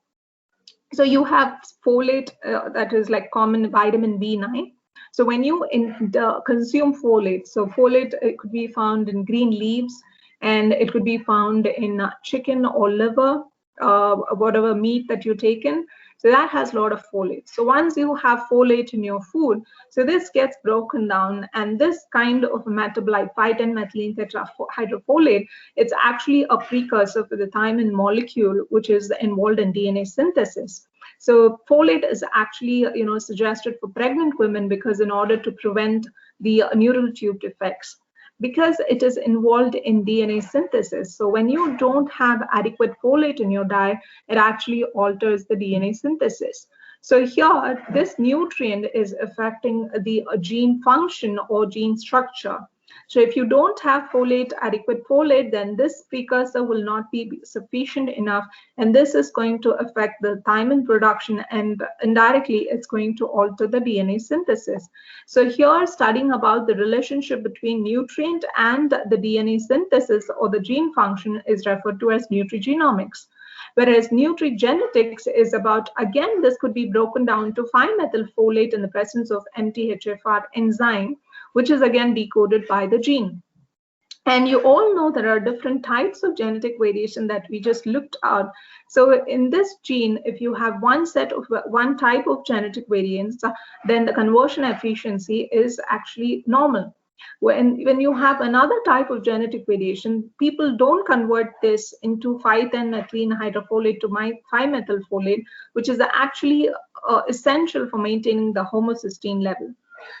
Speaker 5: So you have folate, that is like common vitamin B9. So when you consume folate, so folate it could be found in green leaves, and it could be found in chicken or liver, whatever meat that you take in. So that has a lot of folate. So once you have folate in your food, so this gets broken down, and this kind of metabolite, 5,10-methylene tetrahydrofolate, it's actually a precursor for the thymine molecule, which is involved in DNA synthesis. So folate is actually, suggested for pregnant women, because in order to prevent the neural tube defects, because it is involved in DNA synthesis. So when you don't have adequate folate in your diet, it actually alters the DNA synthesis. So here, this nutrient is affecting the gene function or gene structure. So if you don't have folate, adequate folate, then this precursor will not be sufficient enough, and this is going to affect the thymine production, and indirectly it's going to alter the DNA synthesis. So here, studying about the relationship between nutrient and the DNA synthesis or the gene function is referred to as nutrigenomics. Whereas nutrigenetics is about, again, this could be broken down to 5-methylfolate in the presence of MTHFR enzyme, which is again decoded by the gene. And you all know there are different types of genetic variation that we just looked at. So in this gene, if you have one type of genetic variants, then the conversion efficiency is actually normal. When you have another type of genetic variation, people don't convert this into 5,10-methylene hydrofolate to 5-methylfolate, which is actually essential for maintaining the homocysteine level.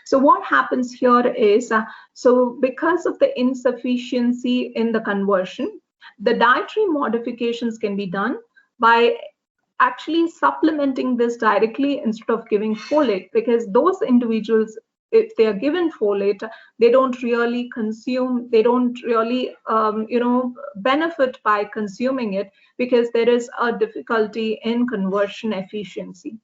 Speaker 5: So what happens here is, so because of the insufficiency in the conversion, the dietary modifications can be done by actually supplementing this directly instead of giving folate, because those individuals, if they are given folate, they don't really consume, they don't really, benefit by consuming it, because there is a difficulty in conversion efficiency.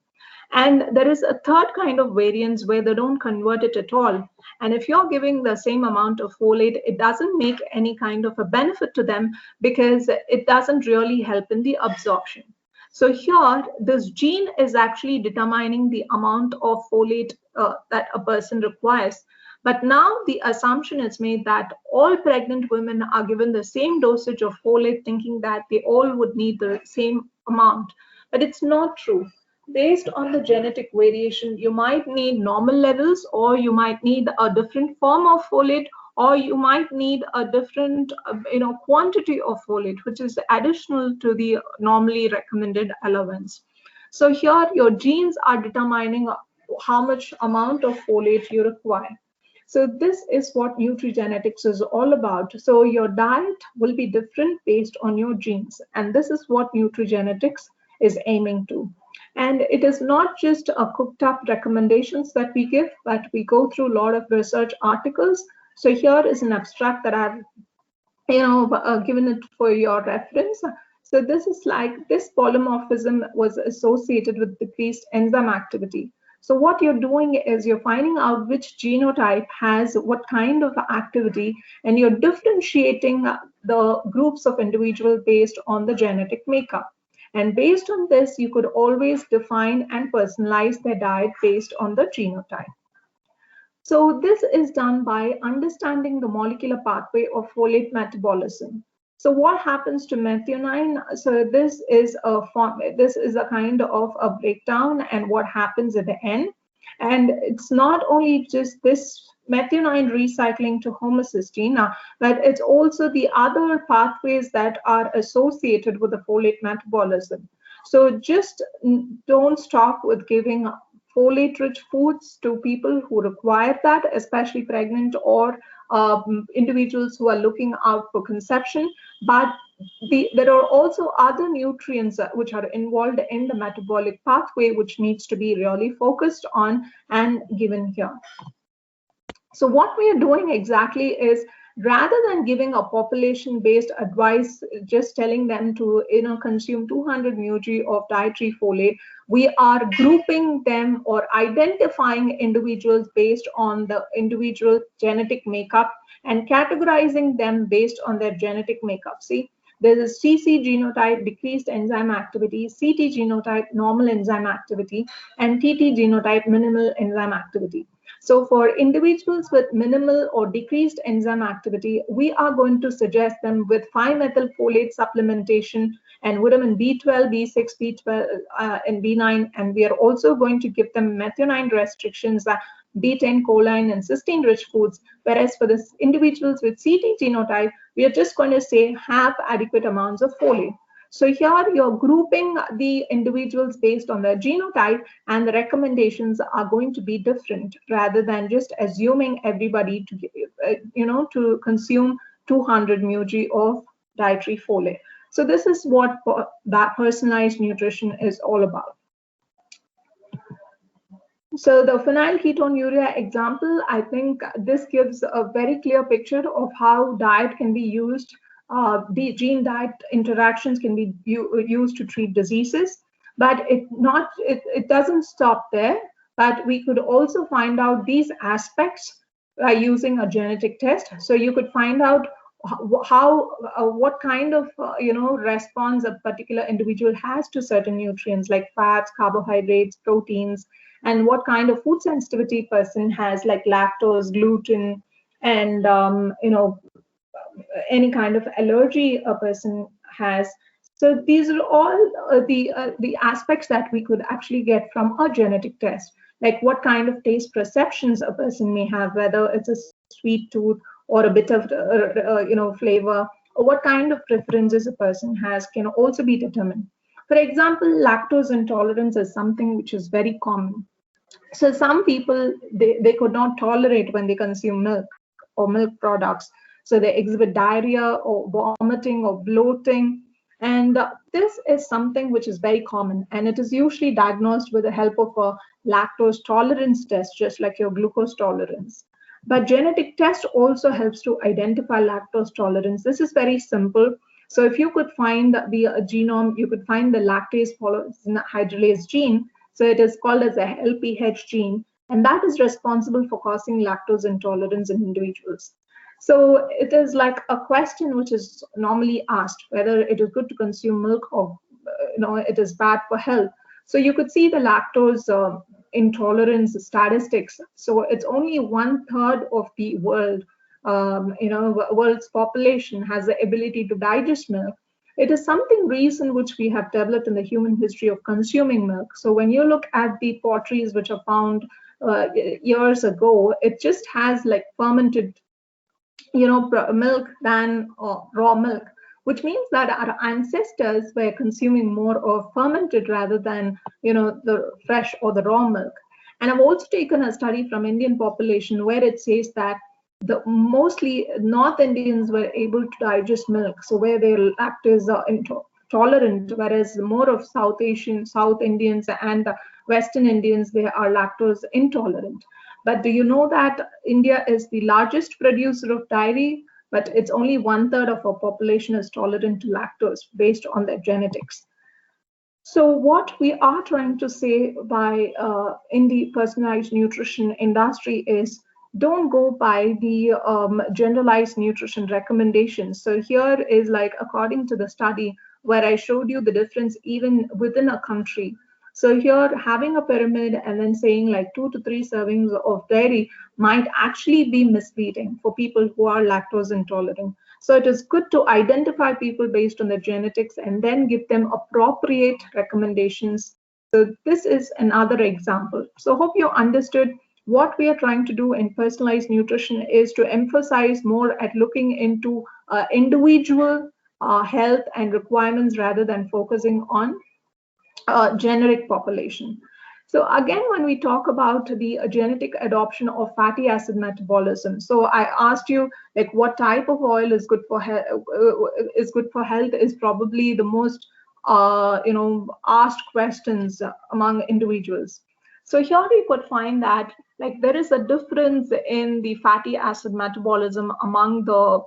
Speaker 5: And there is a third kind of variants where they don't convert it at all. And if you're giving the same amount of folate, it doesn't make any kind of a benefit to them because it doesn't really help in the absorption. So here, this gene is actually determining the amount of folate that a person requires. But now the assumption is made that all pregnant women are given the same dosage of folate, thinking that they all would need the same amount. But it's not true. Based on the genetic variation, you might need normal levels, or you might need a different form of folate, or you might need a different quantity of folate, which is additional to the normally recommended allowance. So here your genes are determining how much amount of folate you require. So this is what nutrigenetics is all about. So your diet will be different based on your genes, and this is what nutrigenetics is aiming to. And it is not just a cooked up recommendations that we give, but we go through a lot of research articles. So here is an abstract that I've given it for your reference. So this is like, this polymorphism was associated with decreased enzyme activity. So what you're doing is you're finding out which genotype has what kind of activity, and you're differentiating the groups of individuals based on the genetic makeup. And based on this, you could always define and personalize their diet based on the genotype. So this is done by understanding the molecular pathway of folate metabolism. So what happens to methionine? So this is a kind of a breakdown and what happens at the end. And it's not only just this methionine recycling to homocysteine, but it's also the other pathways that are associated with the folate metabolism. So just don't stop with giving folate-rich foods to people who require that, especially pregnant or individuals who are looking out for conception. But there are also other nutrients which are involved in the metabolic pathway, which needs to be really focused on and given here. So what we are doing exactly is, rather than giving a population-based advice, just telling them to consume 200 mg of dietary folate, we are grouping them or identifying individuals based on the individual genetic makeup and categorizing them based on their genetic makeup. See, there's a CC genotype, decreased enzyme activity, CT genotype, normal enzyme activity, and TT genotype, minimal enzyme activity. So for individuals with minimal or decreased enzyme activity, we are going to suggest them with 5-methylfolate supplementation and vitamin B12, B6, B12, and B9. And we are also going to give them methionine restrictions, B10, choline, and cysteine-rich foods. Whereas for the individuals with CT genotype, we are just going to say have adequate amounts of folate. So here you're grouping the individuals based on their genotype, and the recommendations are going to be different, rather than just assuming everybody to to consume 200 mg of dietary folate. So this is what that personalized nutrition is all about. So the phenylketonuria example, I think this gives a very clear picture of how diet can be used. The gene-diet interactions can be used to treat diseases, but it doesn't stop there. But we could also find out these aspects by using a genetic test. So you could find out what kind of response a particular individual has to certain nutrients like fats, carbohydrates, proteins, and what kind of food sensitivity person has, like lactose, gluten, and any kind of allergy a person has. So these are all the aspects that we could actually get from a genetic test, like what kind of taste perceptions a person may have, whether it's a sweet tooth or a bit of flavor, or what kind of preferences a person has can also be determined. For example, lactose intolerance is something which is very common. So some people, they could not tolerate when they consume milk or milk products. So they exhibit diarrhea or vomiting or bloating. And this is something which is very common, and it is usually diagnosed with the help of a lactose tolerance test, just like your glucose tolerance. But genetic test also helps to identify lactose tolerance. This is very simple. So if you could find the genome, you could find the lactase hydrolase gene. So it is called as a LPH gene, and that is responsible for causing lactose intolerance in individuals. So it is like a question which is normally asked whether it is good to consume milk or it is bad for health. So you could see the lactose intolerance statistics. So it's only 1/3 of the world's population has the ability to digest milk. It is something recent which we have developed in the human history of consuming milk. So when you look at the potteries which are found years ago, it just has like fermented milk than raw milk, which means that our ancestors were consuming more of fermented rather than the fresh or the raw milk. And I've also taken a study from Indian population where it says that the mostly North Indians were able to digest milk, so where they're lactose intolerant, whereas more of South Indians and Western Indians, they are lactose intolerant. But do you know that India is the largest producer of dairy, but it's only 1/3 of our population is tolerant to lactose based on their genetics. So what we are trying to say by in the personalized nutrition industry is don't go by the generalized nutrition recommendations. So here is like according to the study where I showed you the difference even within a country. So here having a pyramid and then saying like 2 to 3 servings of dairy might actually be misleading for people who are lactose intolerant. So it is good to identify people based on their genetics and then give them appropriate recommendations. So this is another example. So hope you understood what we are trying to do in personalized nutrition is to emphasize more at looking into individual health and requirements rather than focusing on generic population. So again, when we talk about the genetic adoption of fatty acid metabolism, so I asked you like what type of oil is good for health is probably the most asked questions among individuals. So here we could find that like there is a difference in the fatty acid metabolism among the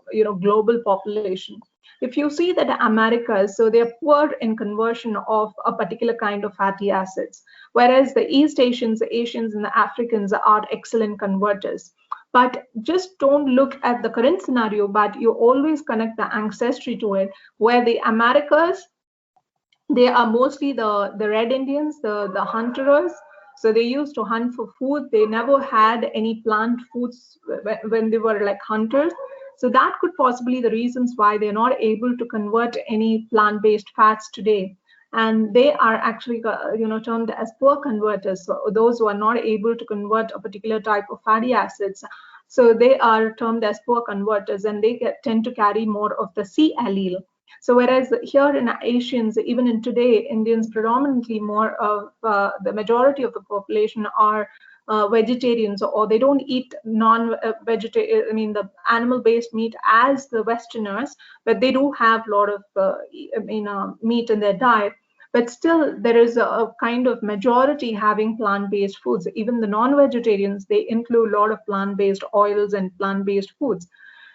Speaker 5: global population. If you see that the Americas, so they're poor in conversion of a particular kind of fatty acids, whereas the East Asians, the Asians, and the Africans are excellent converters. But just don't look at the current scenario, but you always connect the ancestry to it, where the Americas, they are mostly the Red Indians, the hunters. So they used to hunt for food. They never had any plant foods when they were like hunters. So that could possibly be the reasons why they're not able to convert any plant-based fats today. And they are actually termed as poor converters. So those who are not able to convert a particular type of fatty acids. So they are termed as poor converters, and they tend to carry more of the C allele. So whereas here in Asians, even in today, Indians predominantly more of the majority of the population are vegetarians, or they don't eat non-vegetarian, the animal-based meat as the Westerners, but they do have a lot of meat in their diet. But still, there is a kind of majority having plant-based foods. Even the non-vegetarians, they include a lot of plant-based oils and plant-based foods.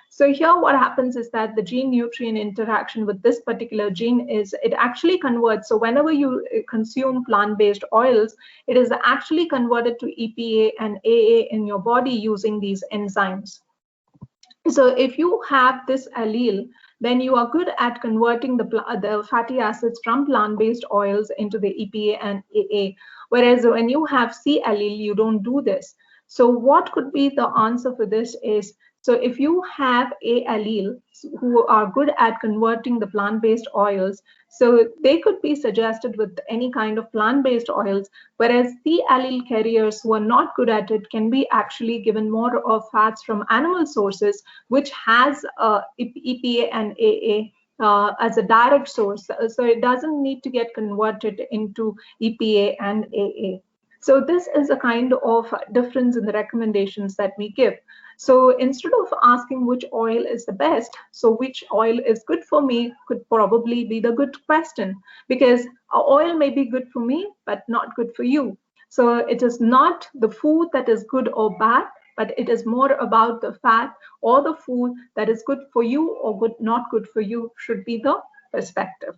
Speaker 5: So here what happens is that the gene-nutrient interaction with this particular gene is it actually converts. So whenever you consume plant-based oils, it is actually converted to EPA and AA in your body using these enzymes. So if you have this allele, then you are good at converting the fatty acids from plant-based oils into the EPA and AA. Whereas when you have C allele, you don't do this. So what could be the answer for this is, so if you have A allele who are good at converting the plant-based oils, so they could be suggested with any kind of plant-based oils, whereas C allele carriers who are not good at it can be actually given more of fats from animal sources, which has EPA and AA as a direct source. So it doesn't need to get converted into EPA and AA. So this is a kind of difference in the recommendations that we give. So instead of asking which oil is the best, so which oil is good for me could probably be the good question, because oil may be good for me, but not good for you. So it is not the food that is good or bad, but it is more about the fat or the food that is good for you or not good for you should be the perspective.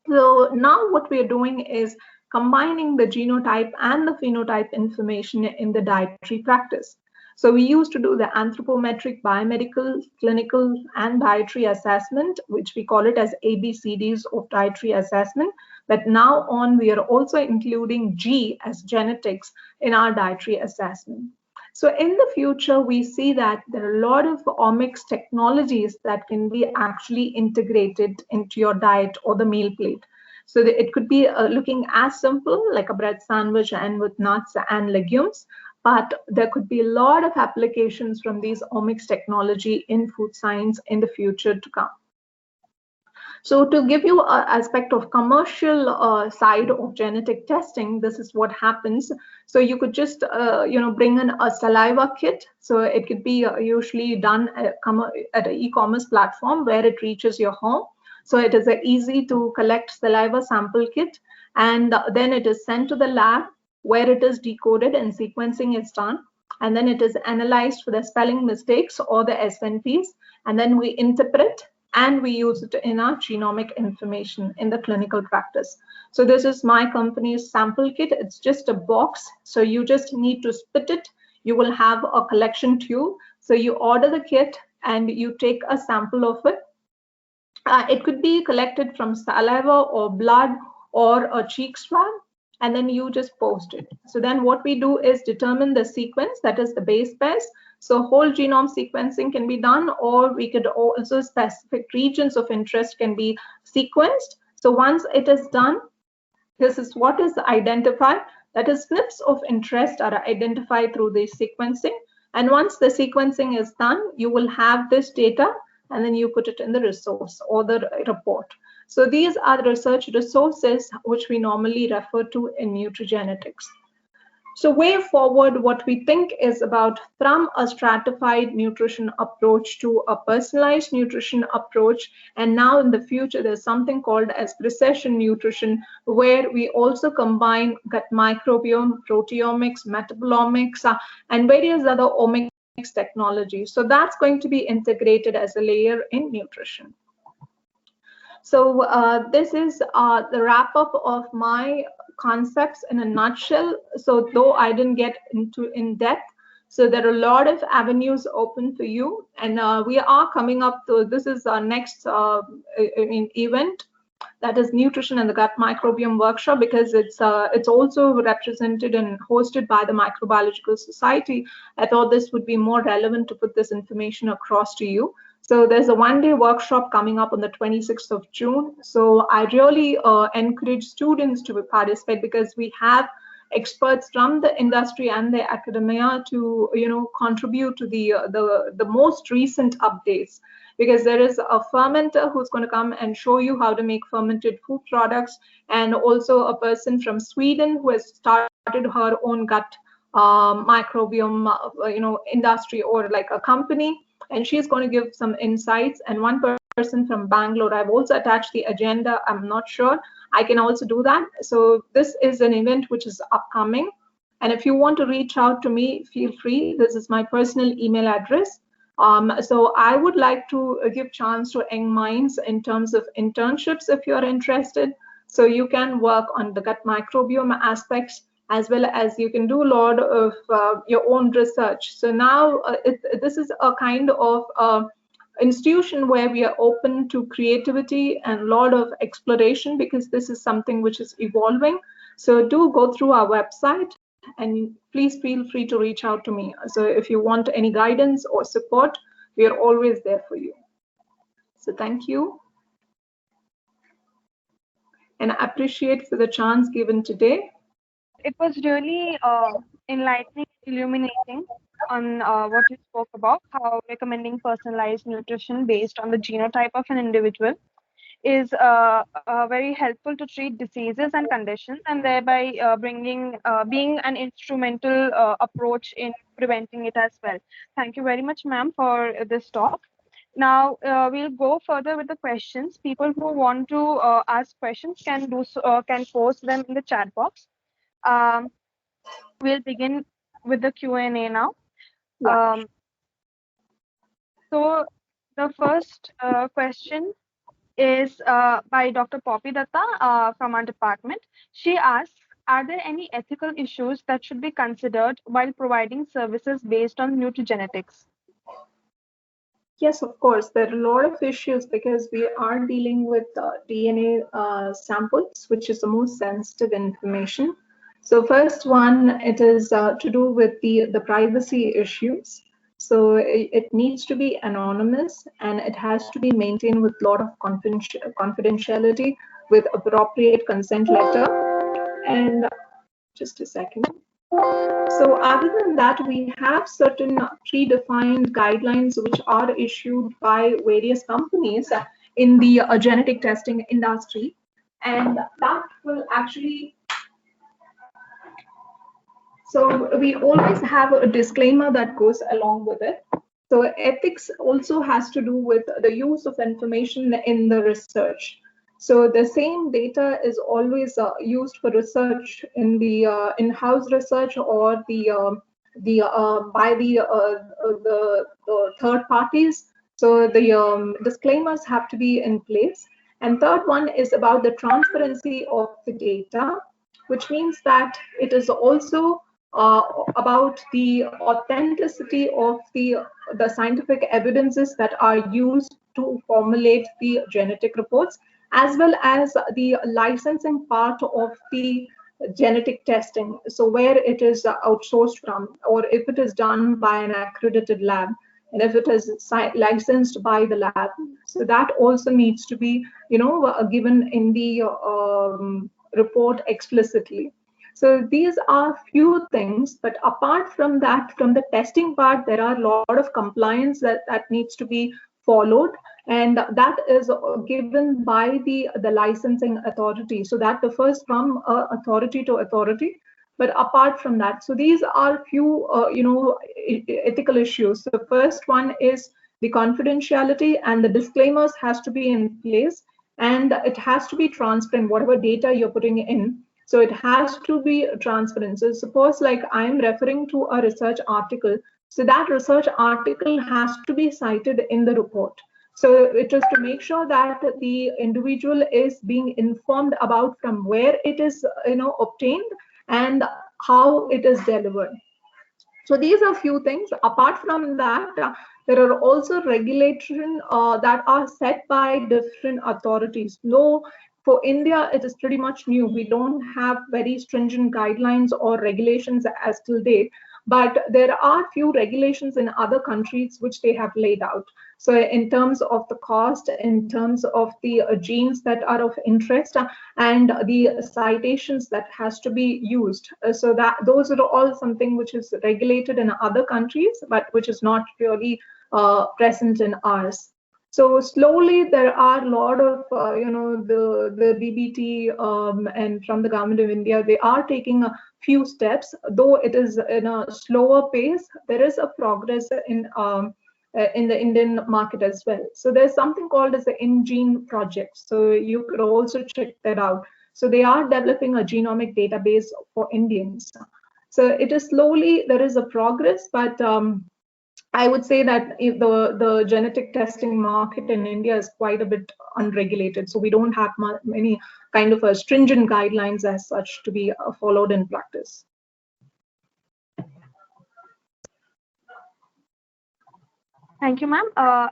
Speaker 5: So now what we are doing is combining the genotype and the phenotype information in the dietary practice. So we used to do the anthropometric, biomedical, clinical, and dietary assessment, which we call it as ABCDs of dietary assessment. But now on, we are also including G as genetics in our dietary assessment. So in the future, we see that there are a lot of omics technologies that can be actually integrated into your diet or the meal plate. So it could be looking as simple like a bread sandwich and with nuts and legumes, but there could be a lot of applications from these omics technology in food science in the future to come. So to give you an aspect of commercial side of genetic testing, this is what happens. So you could just, bring in a saliva kit. So it could be usually done at an e-commerce platform where it reaches your home. So it is easy to collect saliva sample kit, and then it is sent to the lab where it is decoded and sequencing is done. And then it is analyzed for the spelling mistakes or the SNPs, and then we interpret and we use it in our genomic information in the clinical practice. So this is my company's sample kit. It's just a box. So you just need to spit it. You will have a collection tube. So you order the kit and you take a sample of it. It could be collected from saliva or blood or a cheek swab, and then you just post it. So then what we do is determine the sequence, that is the base pairs. So whole genome sequencing can be done, or we could also specific regions of interest can be sequenced. So once it is done, this is what is identified. That is, SNPs of interest are identified through the sequencing. And once the sequencing is done, you will have this data, and then you put it in the resource or the report. So these are the research resources which we normally refer to in nutrigenetics. So way forward, what we think is about from a stratified nutrition approach to a personalized nutrition approach. And now in the future, there's something called as precision nutrition, where we also combine gut microbiome, proteomics, metabolomics, and various other omics technologies. So that's going to be integrated as a layer in nutrition. So this is the wrap up of my concepts in a nutshell. So though I didn't get into in depth, so there are a lot of avenues open for you, and we are coming up to, this is our next event, that is nutrition and the gut microbiome workshop, because it's also represented and hosted by the Microbiological Society. I thought this would be more relevant to put this information across to you. So there's a one-day workshop coming up on the 26th of June. So I really encourage students to participate, because we have experts from the industry and the academia to contribute to the most recent updates, because there is a fermenter who's going to come and show you how to make fermented food products, and also a person from Sweden who has started her own gut microbiome industry, or like a company, and she's going to give some insights. And one person from Bangalore, I've also attached the agenda. I'm not sure I can also do that. So this is an event which is upcoming, and if you want to reach out to me, feel free. This is my personal email address. So I would like to give chance to young minds in terms of internships if you're interested. So you can work on the gut microbiome aspects, as well as you can do a lot of your own research. So now this is a kind of institution where we are open to creativity and a lot of exploration, because this is something which is evolving. So do go through our website, and please feel free to reach out to me. So if you want any guidance or support, we are always there for you. So thank you. And I appreciate for the chance given today.
Speaker 4: It was really enlightening, illuminating on what you spoke about, how recommending personalized nutrition based on the genotype of an individual is very helpful to treat diseases and conditions, and thereby being an instrumental approach in preventing it as well. Thank you very much, ma'am, for this talk. Now we'll go further with the questions. People who want to ask questions can can post them in the chat box. We'll begin with the Q&A now. So the first question is by Dr. Poppy Datta from our department. She asks, Are there any ethical issues that should be considered while providing services based on nutrigenetics?
Speaker 5: Yes, of course. There are a lot of issues because we are dealing with DNA samples, which is the most sensitive information. So first one, it is to do with the privacy issues. So it needs to be anonymous and it has to be maintained with a lot of confidentiality with appropriate consent letter. And just a second. So other than that, we have certain predefined guidelines which are issued by various companies in the genetic testing industry. And that will actually, so we always have a disclaimer that goes along with it. So ethics also has to do with the use of information in the research. So the same data is always used for research in the in-house research or by the third parties. So the disclaimers have to be in place. And third one is about the transparency of the data, which means that it is also about the authenticity of the scientific evidences that are used to formulate the genetic reports, as well as the licensing part of the genetic testing. So where it is outsourced from, or if it is done by an accredited lab, and if it is licensed by the lab. So that also needs to be, given in the report explicitly. So these are few things, but apart from that, from the testing part, there are a lot of compliance that needs to be followed, and that is given by the licensing authority. So that differs from authority to authority. But apart from that, so these are few, ethical issues. The first one is the confidentiality, and the disclaimers has to be in place, and it has to be transparent, whatever data you're putting in. So it has to be transparent. So suppose like I'm referring to a research article, so that research article has to be cited in the report. So it is to make sure that the individual is being informed about from where it is, obtained and how it is delivered. So these are few things. Apart from that, there are also regulation that are set by different authorities. No, for India, it is pretty much new. We don't have very stringent guidelines or regulations as till date, but there are few regulations in other countries which they have laid out. So in terms of the cost, in terms of the genes that are of interest, and the citations that has to be used. So that those are all something which is regulated in other countries, but which is not really present in ours. So slowly there are a lot of, the BBT and from the government of India, they are taking a few steps, though it is in a slower pace. There is a progress in the Indian market as well. So there's something called as the InGene project. So you could also check that out. So they are developing a genomic database for Indians. So it is slowly, there is a progress, but I would say that if the genetic testing market in India is quite a bit unregulated. So we don't have many kind of stringent guidelines as such to be followed in practice.
Speaker 4: Thank you, ma'am.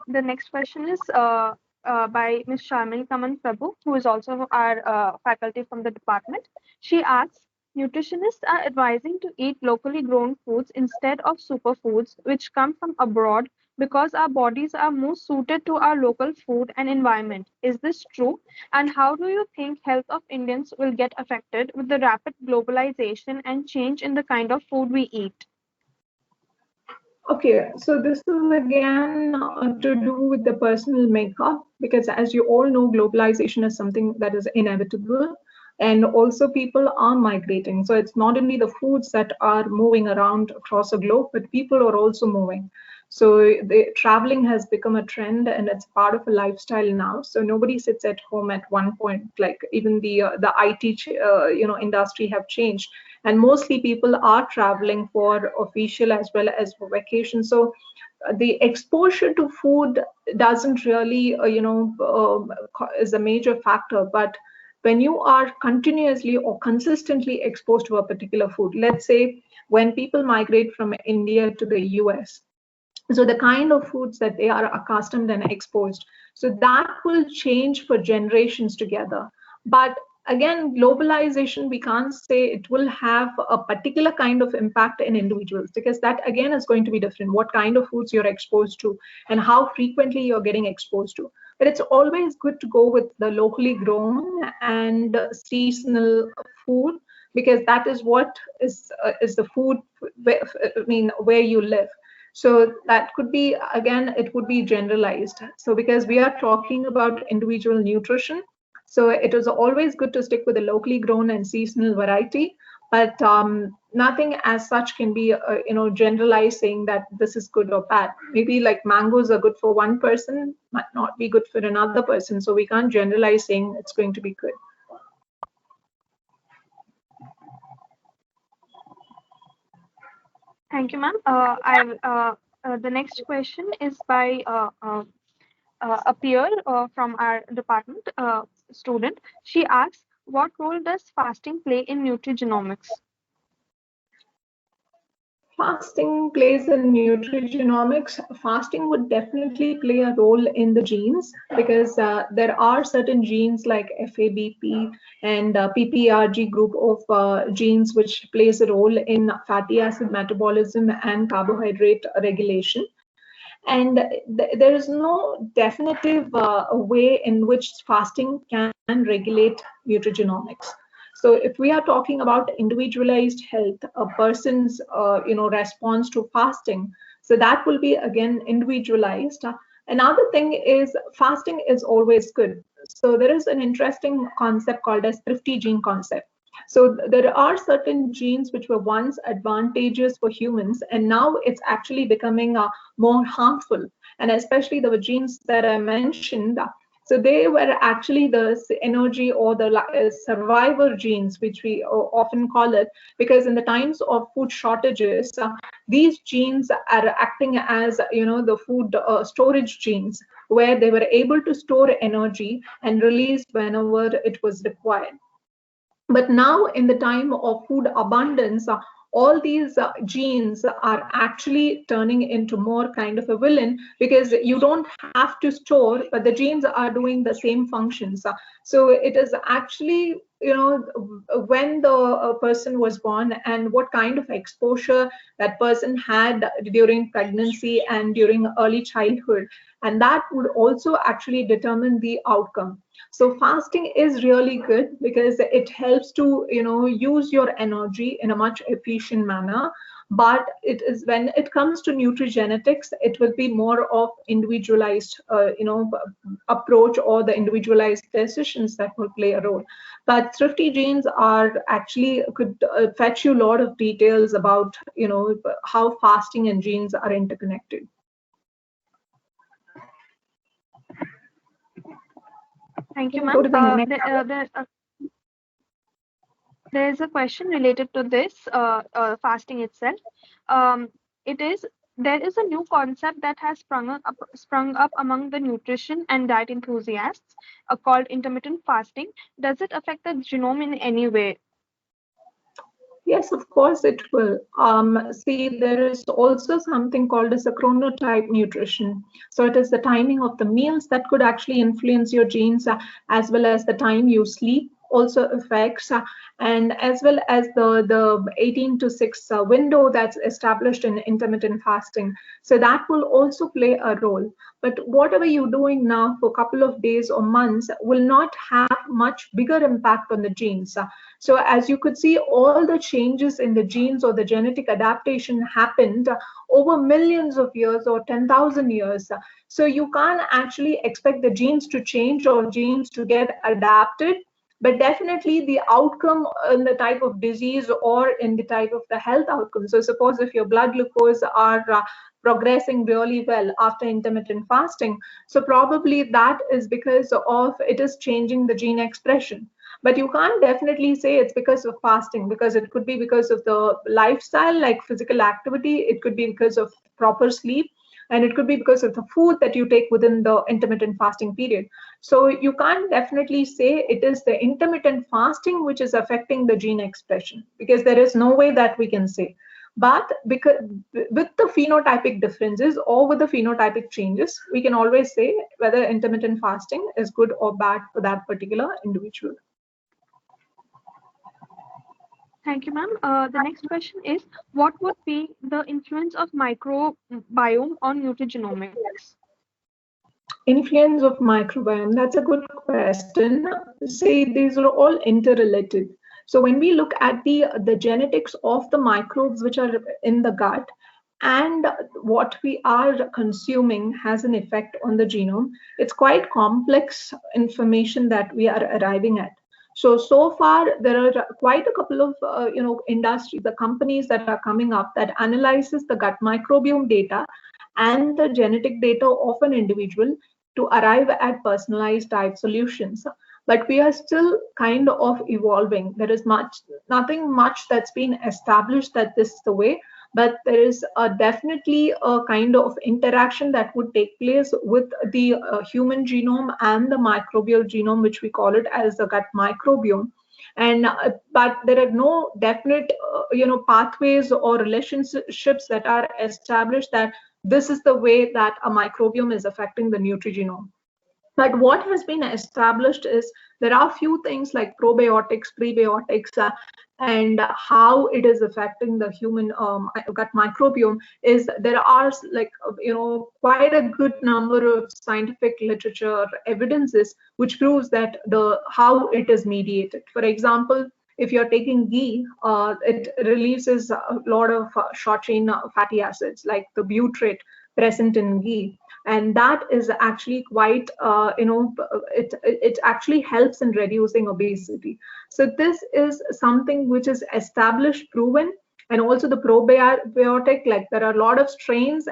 Speaker 4: The next question is by Ms. Sharmil Kaman Prabhu, who is also our faculty from the department. She asks, nutritionists are advising to eat locally grown foods instead of superfoods which come from abroad because our bodies are more suited to our local food and environment. Is this true? And how do you think health of Indians will get affected with the rapid globalization and change in the kind of food we eat?
Speaker 5: Okay, so this is again to do with the personal makeup, because as you all know, globalization is something that is inevitable, and also people are migrating. So it's not only the foods that are moving around across the globe, but people are also moving. So the traveling has become a trend, and it's part of a lifestyle now. So nobody sits at home at one point. Like even the IT industry have changed, and mostly people are traveling for official as well as for vacation. So the exposure to food doesn't really is a major factor, but when you are continuously or consistently exposed to a particular food. Let's say when people migrate from India to the US, so the kind of foods that they are accustomed and exposed, so that will change for generations together. But again, globalization, we can't say it will have a particular kind of impact in individuals, because that again is going to be different, what kind of foods you're exposed to and how frequently you're getting exposed to. But it's always good to go with the locally grown and seasonal food, because that is what is the food where, I mean, where you live. So that could be, again, it would be generalized. So because we are talking about individual nutrition, so it is always good to stick with a locally grown and seasonal variety, but nothing as such can be, generalized saying that this is good or bad. Maybe like mangoes are good for one person, might not be good for another person. So we can't generalize saying it's going to be good.
Speaker 4: Thank you, ma'am. The next question is by a peer from our department, student. She asks, what role does fasting play in nutrigenomics?
Speaker 5: Fasting plays in nutrigenomics. Fasting would definitely play a role in the genes, because there are certain genes like FABP and PPRG group of genes which plays a role in fatty acid metabolism and carbohydrate regulation. And there is no definitive way in which fasting can regulate nutrigenomics. So if we are talking about individualized health, a person's response to fasting, so that will be again individualized. Another thing is fasting is always good. So there is an interesting concept called as thrifty gene concept. So there are certain genes which were once advantageous for humans, and now it's actually becoming more harmful. And especially the genes that I mentioned, so they were actually the energy or the survivor genes, which we often call it, because in the times of food shortages, these genes are acting as the food storage genes, where they were able to store energy and release whenever it was required. But now, in the time of food abundance, all these genes are actually turning into more kind of a villain, because you don't have to store, but the genes are doing the same functions. So it is actually, when the person was born and what kind of exposure that person had during pregnancy and during early childhood, and that would also actually determine the outcome. So fasting is really good because it helps to use your energy in a much efficient manner. But it is, when it comes to nutrigenetics, it will be more of individualized approach, or the individualized decisions that will play a role. But thrifty genes are actually could fetch you a lot of details about how fasting and genes are interconnected.
Speaker 4: Thank you,
Speaker 5: Go to the
Speaker 4: ma'am.
Speaker 5: next.
Speaker 4: There is a question related to this fasting itself. It is There is a new concept that has sprung up among the nutrition and diet enthusiasts called intermittent fasting. Does it affect the genome in any way?
Speaker 5: Yes, of course it will. See, there is also something called as a chronotype nutrition. So it is the timing of the meals that could actually influence your genes, as well as the time you sleep also affects, and as well as the 18 to 6 window that's established in intermittent fasting. So that will also play a role. But whatever you're doing now for a couple of days or months will not have much bigger impact on the genes. So as you could see, all the changes in the genes or the genetic adaptation happened over millions of years or 10,000 years. So you can't actually expect the genes to change or genes to get adapted, but definitely the outcome in the type of disease or in the type of the health outcome. So suppose if your blood glucose are progressing really well after intermittent fasting, so probably that is because of it is changing the gene expression. But you can't definitely say it's because of fasting, because it could be because of the lifestyle, like physical activity. It could be because of proper sleep. and it could be because of the food that you take within the intermittent fasting period. So you can't definitely say it is the intermittent fasting which is affecting the gene expression, because there is no way that we can say. But because with the phenotypic differences or with the phenotypic changes, we can always say whether intermittent fasting is good or bad for that particular individual.
Speaker 4: Thank you, ma'am. The next question is, what would be the influence of microbiome on nutrigenomics?
Speaker 5: Influence of microbiome, that's a good question. See, these are all interrelated. So when we look at the genetics of the microbes which are in the gut, and what we are consuming has an effect on the genome, it's quite complex information that we are arriving at. So far there are quite a couple of industries, the companies that are coming up that analyzes the gut microbiome data and the genetic data of an individual to arrive at personalized diet solutions. But we are still kind of evolving. There is nothing much that's been established that this is the way, but there is definitely a kind of interaction that would take place with the human genome and the microbial genome, which we call it as the gut microbiome. And but there are no definite pathways or relationships that are established that this is the way that a microbiome is affecting the nutrigenome. But what has been established is there are few things like probiotics, prebiotics, and how it is affecting the human gut microbiome. Is there are quite a good number of scientific literature evidences which proves that how it is mediated. For example, if you're taking ghee, it releases a lot of short chain fatty acids like the butyrate present in ghee, and that is actually quite it actually helps in reducing obesity. So this is something which is established, proven. And also the probiotic, like there are a lot of strains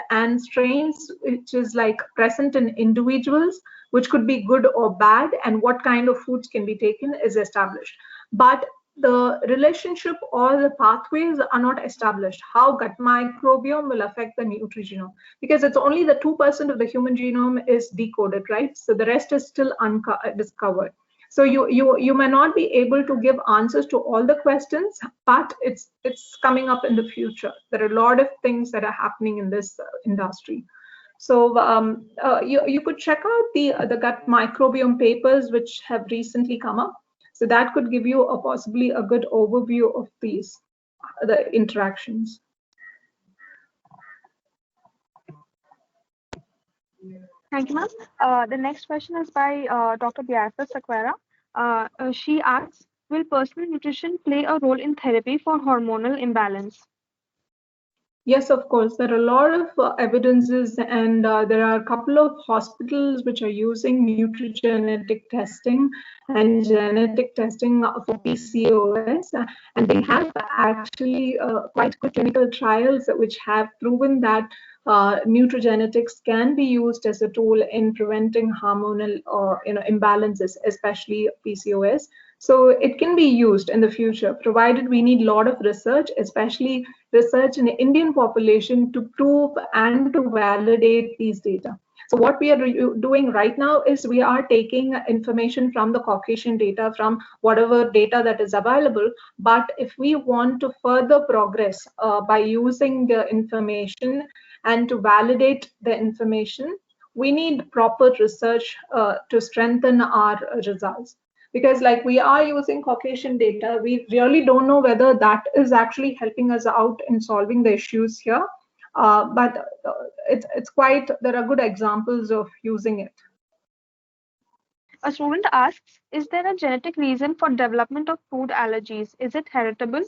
Speaker 5: which is like present in individuals, which could be good or bad, and what kind of foods can be taken is established. But the relationship or the pathways are not established. How gut microbiome will affect the nutrigenome, because it's only the 2% of the human genome is decoded, right? So the rest is still undiscovered. So you may not be able to give answers to all the questions, but it's coming up in the future. There are a lot of things that are happening in this industry. So you could check out the gut microbiome papers which have recently come up. So that could give you possibly a good overview of the interactions.
Speaker 4: Thank you, ma'am. The next question is by Dr. Beata Sequeira. She asks, will personal nutrition play a role in therapy for hormonal imbalance?
Speaker 5: Yes, of course. There are a lot of evidences, and there are a couple of hospitals which are using nutrigenetic testing and genetic testing for PCOS, and they have actually quite good clinical trials which have proven that nutrigenetics can be used as a tool in preventing hormonal imbalances, especially PCOS. So it can be used in the future, provided we need a lot of research, especially research in the Indian population, to prove and to validate these data. So what we are doing right now is we are taking information from the Caucasian data, from whatever data that is available. But if we want to further progress by using the information and to validate the information, we need proper research to strengthen our results. Because like we are using Caucasian data, we really don't know whether that is actually helping us out in solving the issues here. But it's quite, there are good examples of using it.
Speaker 4: A student asks, is there a genetic reason for development of food allergies? Is it heritable?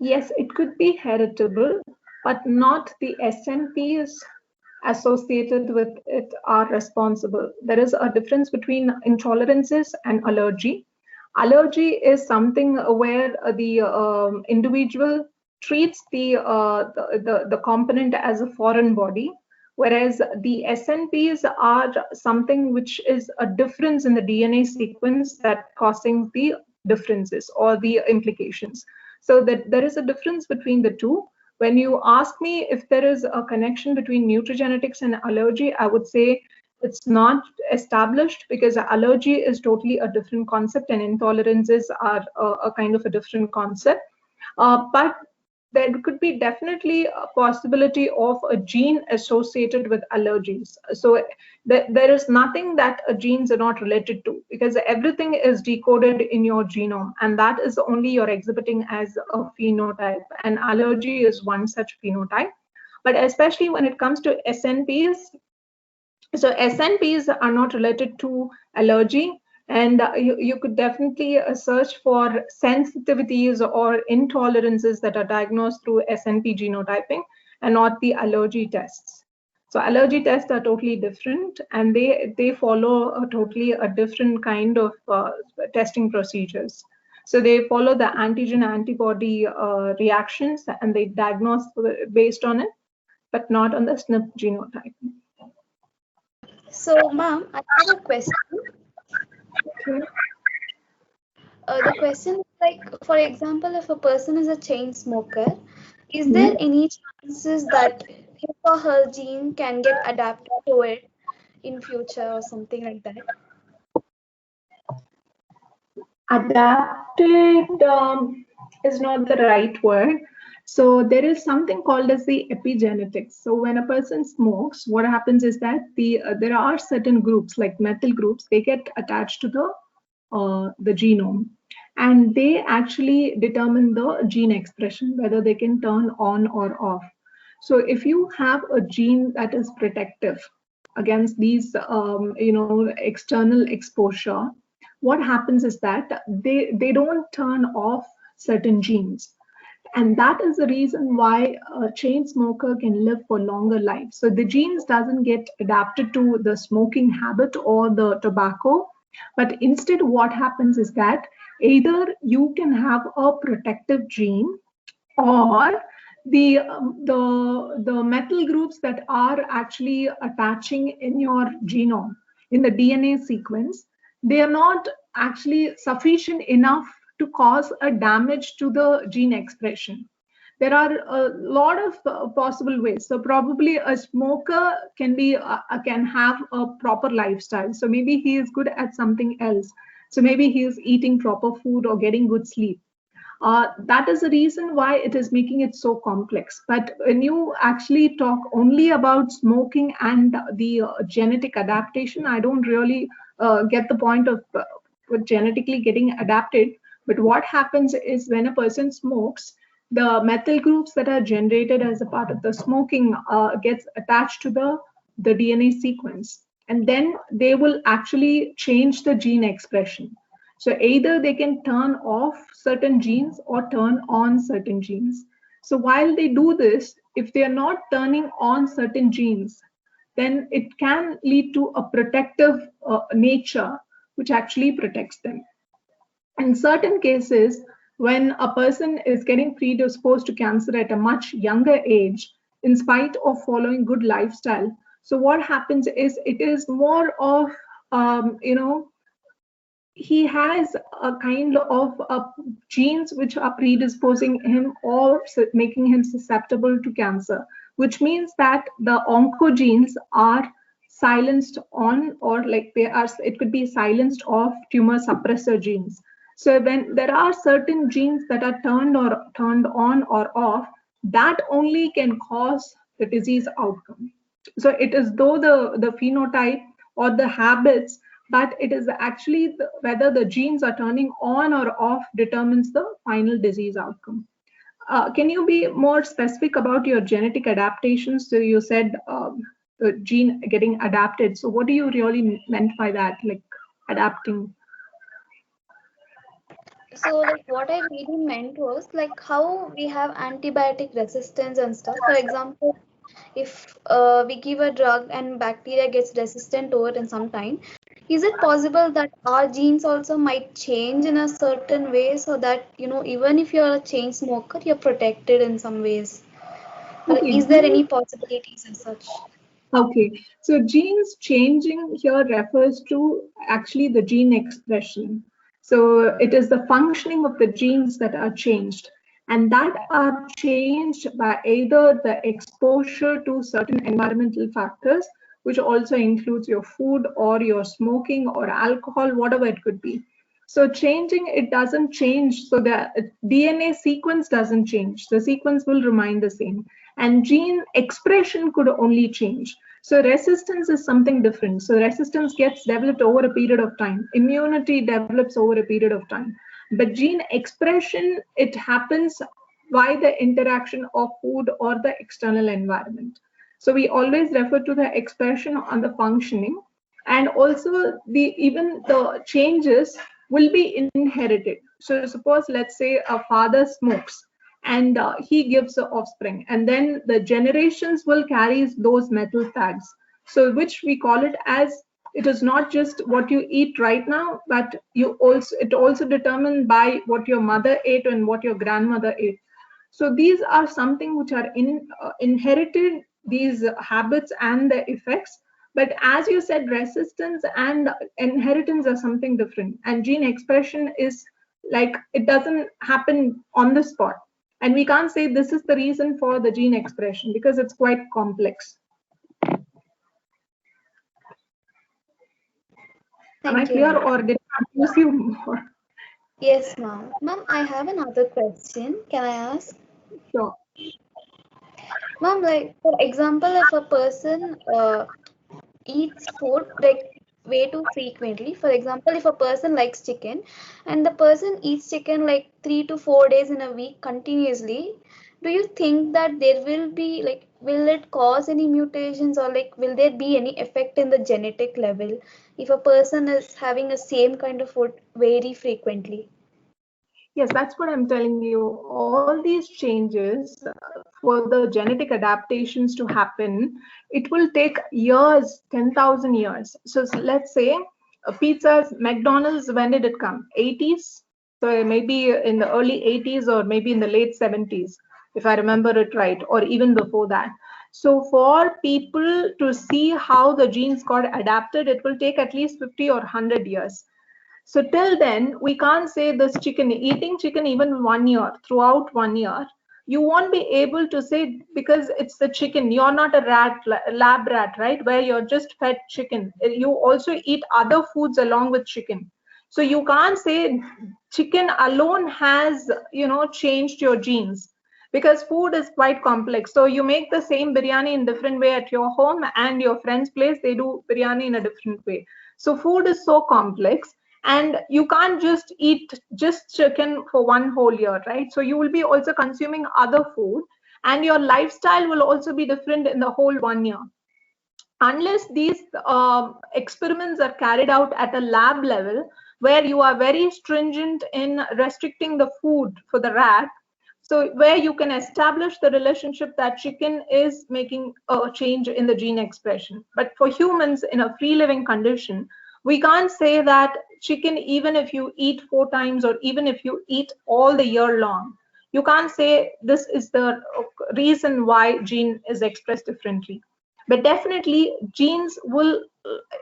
Speaker 5: Yes, it could be heritable, but not the SNPs associated with it are responsible. There is a difference between intolerances and allergy. Allergy is something where the individual treats the component as a foreign body, whereas the SNPs are something which is a difference in the DNA sequence that causing the differences or the implications. So that there is a difference between the two. When you ask me if there is a connection between nutrigenetics and allergy, I would say it's not established, because allergy is totally a different concept and intolerances are a kind of a different concept. But there could be definitely a possibility of a gene associated with allergies. So there is nothing that genes are not related to, because everything is decoded in your genome, and that is only you're exhibiting as a phenotype. And allergy is one such phenotype. But especially when it comes to SNPs, so SNPs are not related to allergy, and you could definitely search for sensitivities or intolerances that are diagnosed through SNP genotyping and not the allergy tests. So allergy tests are totally different, and they follow a totally a different kind of testing procedures. So they follow the antigen antibody reactions, and they diagnose based on it, but not on the SNP genotyping.
Speaker 1: So, ma'am, I have a question. The question is like, for example, if a person is a chain smoker, is there any chances that his or her gene can get adapted to it in future or something like that?
Speaker 5: Adapted is not the right word. So there is something called as the epigenetics. So when a person smokes, what happens is that there are certain groups like methyl groups, they get attached to the genome, and they actually determine the gene expression, whether they can turn on or off. So if you have a gene that is protective against these external exposure, what happens is that they don't turn off certain genes, and that is the reason why a chain smoker can live for longer life. So the genes doesn't get adapted to the smoking habit or the tobacco, but instead what happens is that either you can have a protective gene, or the methyl groups that are actually attaching in your genome in the DNA sequence, they are not actually sufficient enough to cause a damage to the gene expression. There are a lot of possible ways. So probably a smoker can have a proper lifestyle. So maybe he is good at something else. So maybe he is eating proper food or getting good sleep. That is the reason why it is making it so complex. But when you actually talk only about smoking and the genetic adaptation, I don't really get the point of genetically getting adapted. But what happens is when a person smokes, the methyl groups that are generated as a part of the smoking gets attached to the DNA sequence, and then they will actually change the gene expression. So either they can turn off certain genes or turn on certain genes. So while they do this, if they are not turning on certain genes, then it can lead to a protective nature which actually protects them. In certain cases, when a person is getting predisposed to cancer at a much younger age, in spite of following good lifestyle, so what happens is it is more of he has a kind of genes which are predisposing him or making him susceptible to cancer, which means that the oncogenes are silenced on, or like it could be silenced off tumor suppressor genes. So when there are certain genes that are turned on or off, that only can cause the disease outcome. So it is though the phenotype or the habits, but it is actually whether the genes are turning on or off determines the final disease outcome. Can you be more specific about your genetic adaptations? So you said the gene getting adapted. So what do you really meant by that, like adapting?
Speaker 1: So, like, what I really meant was like how we have antibiotic resistance and stuff. For example, if we give a drug and bacteria gets resistant to it in some time, is it possible that our genes also might change in a certain way so that, even if you're a chain smoker, you're protected in some ways? Or
Speaker 5: Okay,
Speaker 1: is there any possibilities as such?
Speaker 5: Okay, so genes changing here refers to actually the gene expression. So it is the functioning of the genes that are changed. and that are changed by either the exposure to certain environmental factors, which also includes your food or your smoking or alcohol, whatever it could be. So changing, it doesn't change. So the DNA sequence doesn't change. The sequence will remain the same. And gene expression could only change. So resistance is something different. So resistance gets developed over a period of time. Immunity develops over a period of time. But gene expression, it happens by the interaction of food or the external environment. So we always refer to the expression on the functioning, and also even the changes will be inherited. So suppose, let's say a father smokes and he gives an offspring, and then the generations will carry those metal tags. So which we call it as, it is not just what you eat right now, but it also determined by what your mother ate and what your grandmother ate. So these are something which are inherited, these habits and the effects. But as you said, resistance and inheritance are something different. And gene expression is like, it doesn't happen on the spot. And we can't say this is the reason for the gene expression, because it's quite complex. Am I clear, or did I confuse you more?
Speaker 6: Yes, ma'am. Ma'am, I have another question. Can I ask?
Speaker 5: Sure.
Speaker 6: Ma'am, like for example, if a person eats food like way too frequently, for example, if a person likes chicken and the person eats chicken like 3 to 4 days in a week continuously, do you think that there will be like, will it cause any mutations, or like will there be any effect in the genetic level if a person is having a same kind of food very frequently?
Speaker 5: Yes, that's what I'm telling you. All these changes, for the genetic adaptations to happen, it will take years, 10,000 years. So let's say pizzas, McDonald's, when did it come? 80s? So maybe in the early 80s or maybe in the late 70s, if I remember it right, or even before that. So for people to see how the genes got adapted, it will take at least 50 or 100 years. So till then, we can't say this chicken, eating chicken even 1 year, throughout 1 year, you won't be able to say, because it's the chicken. You're not a lab rat, right? Where you're just fed chicken. You also eat other foods along with chicken. So you can't say chicken alone has, changed your genes, because food is quite complex. So you make the same biryani in different way at your home, and your friend's place, they do biryani in a different way. So food is so complex, and you can't just eat just chicken for one whole year, right? So you will be also consuming other food, and your lifestyle will also be different in the whole 1 year, unless these experiments are carried out at a lab level, where you are very stringent in restricting the food for the rat. So where you can establish the relationship that chicken is making a change in the gene expression. But for humans in a free living condition, we can't say that chicken, even if you eat 4 times or even if you eat all the year long, you can't say this is the reason why gene is expressed differently. But definitely genes will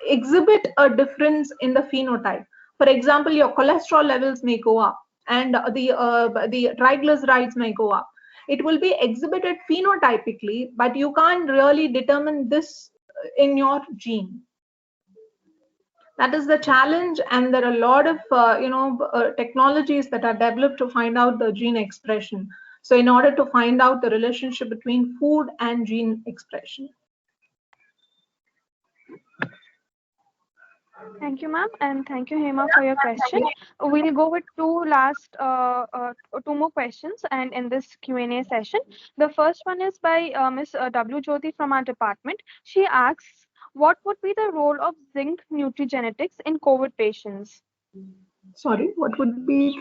Speaker 5: exhibit a difference in the phenotype. For example, your cholesterol levels may go up, and the triglycerides may go up. It will be exhibited phenotypically, but you can't really determine this in your gene. That is the challenge, and there are a lot of technologies that are developed to find out the gene expression. So in order to find out the relationship between food and gene expression.
Speaker 4: Thank you, ma'am, and thank you, Hema, for your question. We'll go with two more questions, and in this Q&A session, the first one is by Miss W. Jyoti from our department. She asks, what would be the role of zinc nutrigenetics in COVID patients?
Speaker 5: Sorry, what would be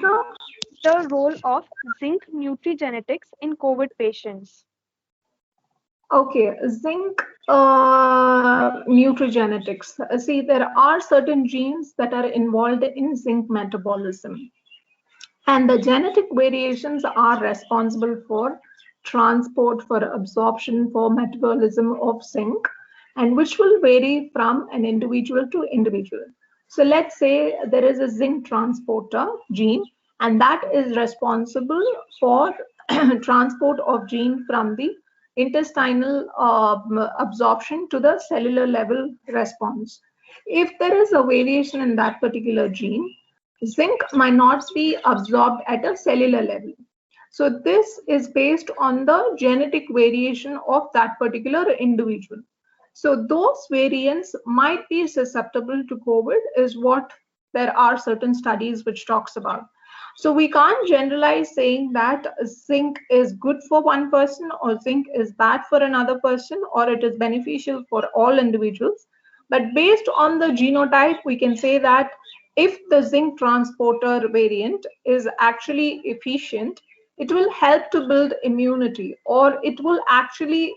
Speaker 4: The role of zinc nutrigenetics in COVID patients.
Speaker 5: Okay, zinc nutrigenetics. See, there are certain genes that are involved in zinc metabolism, and the genetic variations are responsible for transport, for absorption, for metabolism of zinc, and which will vary from an individual to individual. So let's say there is a zinc transporter gene, and that is responsible for transport of gene from the intestinal absorption to the cellular level response. If there is a variation in that particular gene, zinc might not be absorbed at a cellular level. So this is based on the genetic variation of that particular individual. So those variants might be susceptible to COVID is what there are certain studies which talks about. So we can't generalize saying that zinc is good for one person or zinc is bad for another person or it is beneficial for all individuals. But based on the genotype, we can say that if the zinc transporter variant is actually efficient, it will help to build immunity, or it will actually,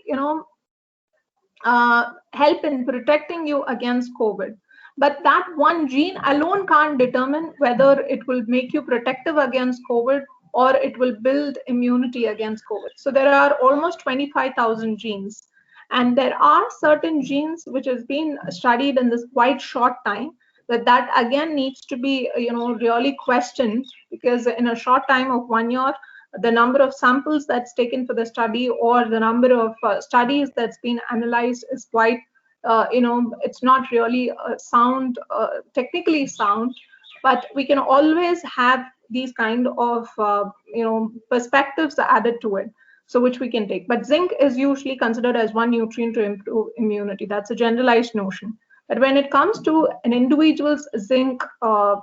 Speaker 5: help in protecting you against COVID. But that one gene alone can't determine whether it will make you protective against COVID or it will build immunity against COVID. So there are almost 25,000 genes. And there are certain genes which has been studied in this quite short time that again needs to be, really questioned, because in a short time of 1 year, the number of samples that's taken for the study or the number of studies that's been analyzed is quite, it's not really sound, technically sound, but we can always have these kind of, perspectives added to it, so which we can take. But zinc is usually considered as one nutrient to improve immunity. That's a generalized notion. But when it comes to an individual's zinc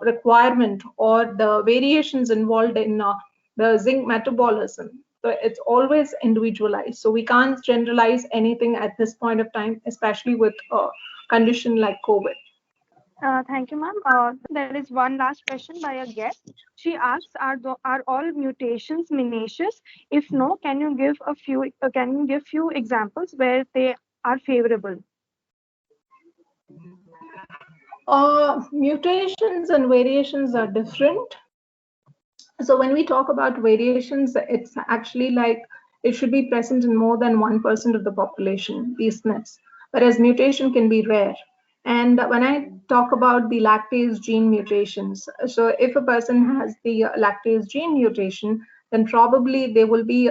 Speaker 5: requirement or the variations involved in the zinc metabolism, so it's always individualized. So we can't generalize anything at this point of time, especially with a condition like COVID.
Speaker 4: Thank you, ma'am. There is one last question by a guest. She asks, are all mutations manacious? If no, can you give few examples where they are favorable?
Speaker 5: Mutations and variations are different. So when we talk about variations, it's actually like it should be present in more than 1% of the population, these SNPs, whereas mutation can be rare. And when I talk about the lactase gene mutations, so if a person has the lactase gene mutation, then probably they will be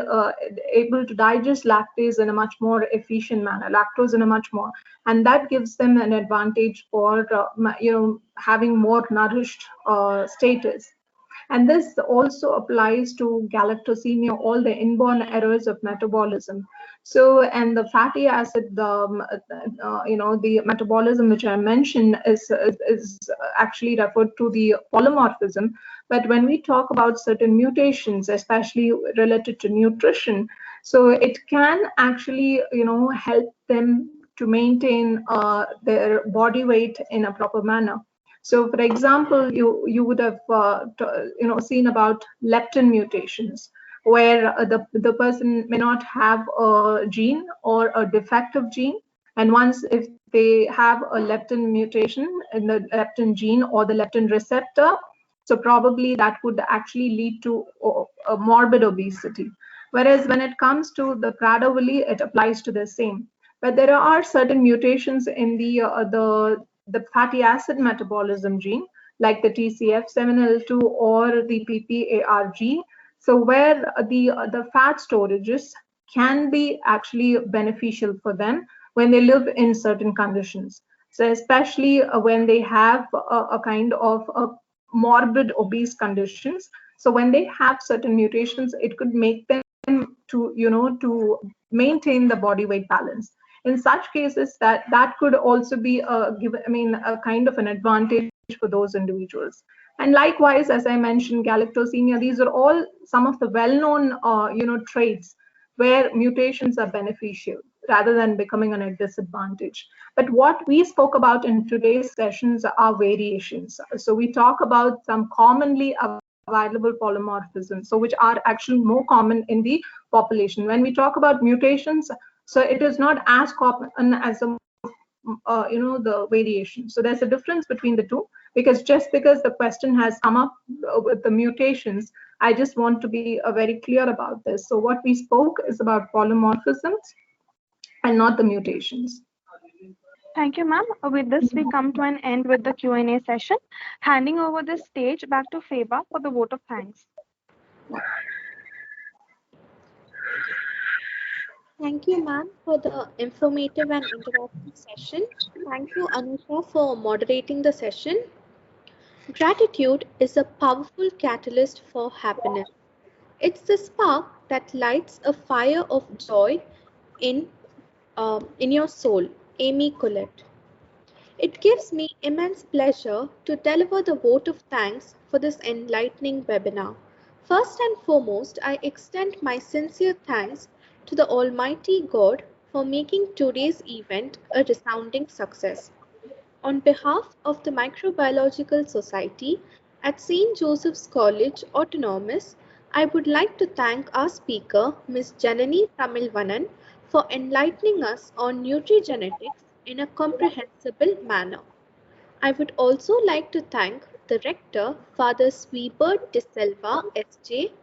Speaker 5: able to digest lactase in a much more efficient manner, lactose in a much more, and that gives them an advantage for having more nourished status. And this also applies to galactosemia, all the inborn errors of metabolism. So, and the fatty acid, the metabolism which I mentioned is actually referred to the polymorphism. But when we talk about certain mutations, especially related to nutrition, so it can actually, help them to maintain their body weight in a proper manner. So, for example, you would have seen about leptin mutations, where the person may not have a gene or a defective gene, and once if they have a leptin mutation in the leptin gene or the leptin receptor, so probably that would actually lead to a morbid obesity. Whereas when it comes to the Prader-Willi, it applies to the same. But there are certain mutations in the fatty acid metabolism gene, like the TCF7L2 or the PPARG. So where the fat storages can be actually beneficial for them when they live in certain conditions. So especially when they have a kind of morbid obese conditions. So when they have certain mutations, it could make them to maintain the body weight balance. In such cases, that could also be a kind of an advantage for those individuals. And likewise, as I mentioned, galactosemia, these are all some of the well-known traits where mutations are beneficial rather than becoming a disadvantage. But what we spoke about in today's sessions are variations. So we talk about some commonly available polymorphisms, so which are actually more common in the population. When we talk about mutations, so it is not as common as the variation. So there's a difference between the two, because just because the question has come up with the mutations, I just want to be very clear about this. So what we spoke is about polymorphisms and not the mutations.
Speaker 4: Thank you, ma'am. With this, we come to an end with the Q&A session. Handing over the stage back to Feba for the vote of thanks.
Speaker 1: Thank you, ma'am, for the informative and interactive session. Thank you, Anusha, for moderating the session. Gratitude is a powerful catalyst for happiness. It's the spark that lights a fire of joy in, in your soul. Amy Collette. It gives me immense pleasure to deliver the vote of thanks for this enlightening webinar. First and foremost, I extend my sincere thanks to the Almighty God for making today's event a resounding success. On behalf of the Microbiological Society at St. Joseph's College Autonomous, I would like to thank our speaker, Ms. Janani Tamilvanan, for enlightening us on nutrigenetics in a comprehensible manner. I would also like to thank the Rector, Father Swebert De Silva, S.J.,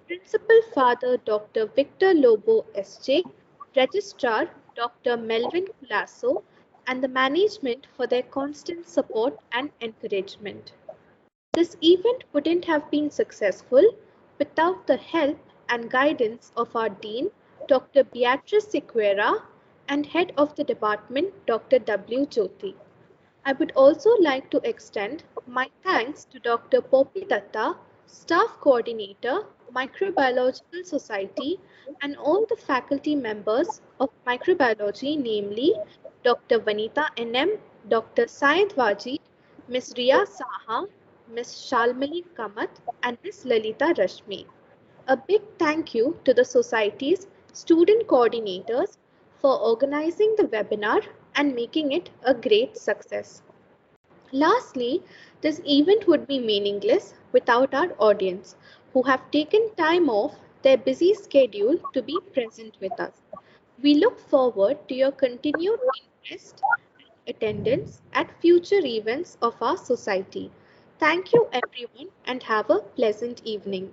Speaker 1: Principal Father Dr. Victor Lobo, S.J., Registrar Dr. Melvin Culasso, and the management for their constant support and encouragement. This event wouldn't have been successful without the help and guidance of our Dean, Dr. Beatrice Sequeira, and Head of the Department, Dr. W. Jyoti. I would also like to extend my thanks to Dr. Poppy Datta, Staff Coordinator, Microbiological Society, and all the faculty members of microbiology, namely Dr. Vanita NM, Dr. Syed Wajid, Ms. Ria Saha, Ms. Shalmali Kamath, and Ms. Lalita Rashmi. A big thank you to the Society's student coordinators for organizing the webinar and making it a great success. Lastly, this event would be meaningless without our audience, who have taken time off their busy schedule to be present with us. We look forward to your continued interest and attendance at future events of our society. Thank you, everyone, and have a pleasant evening.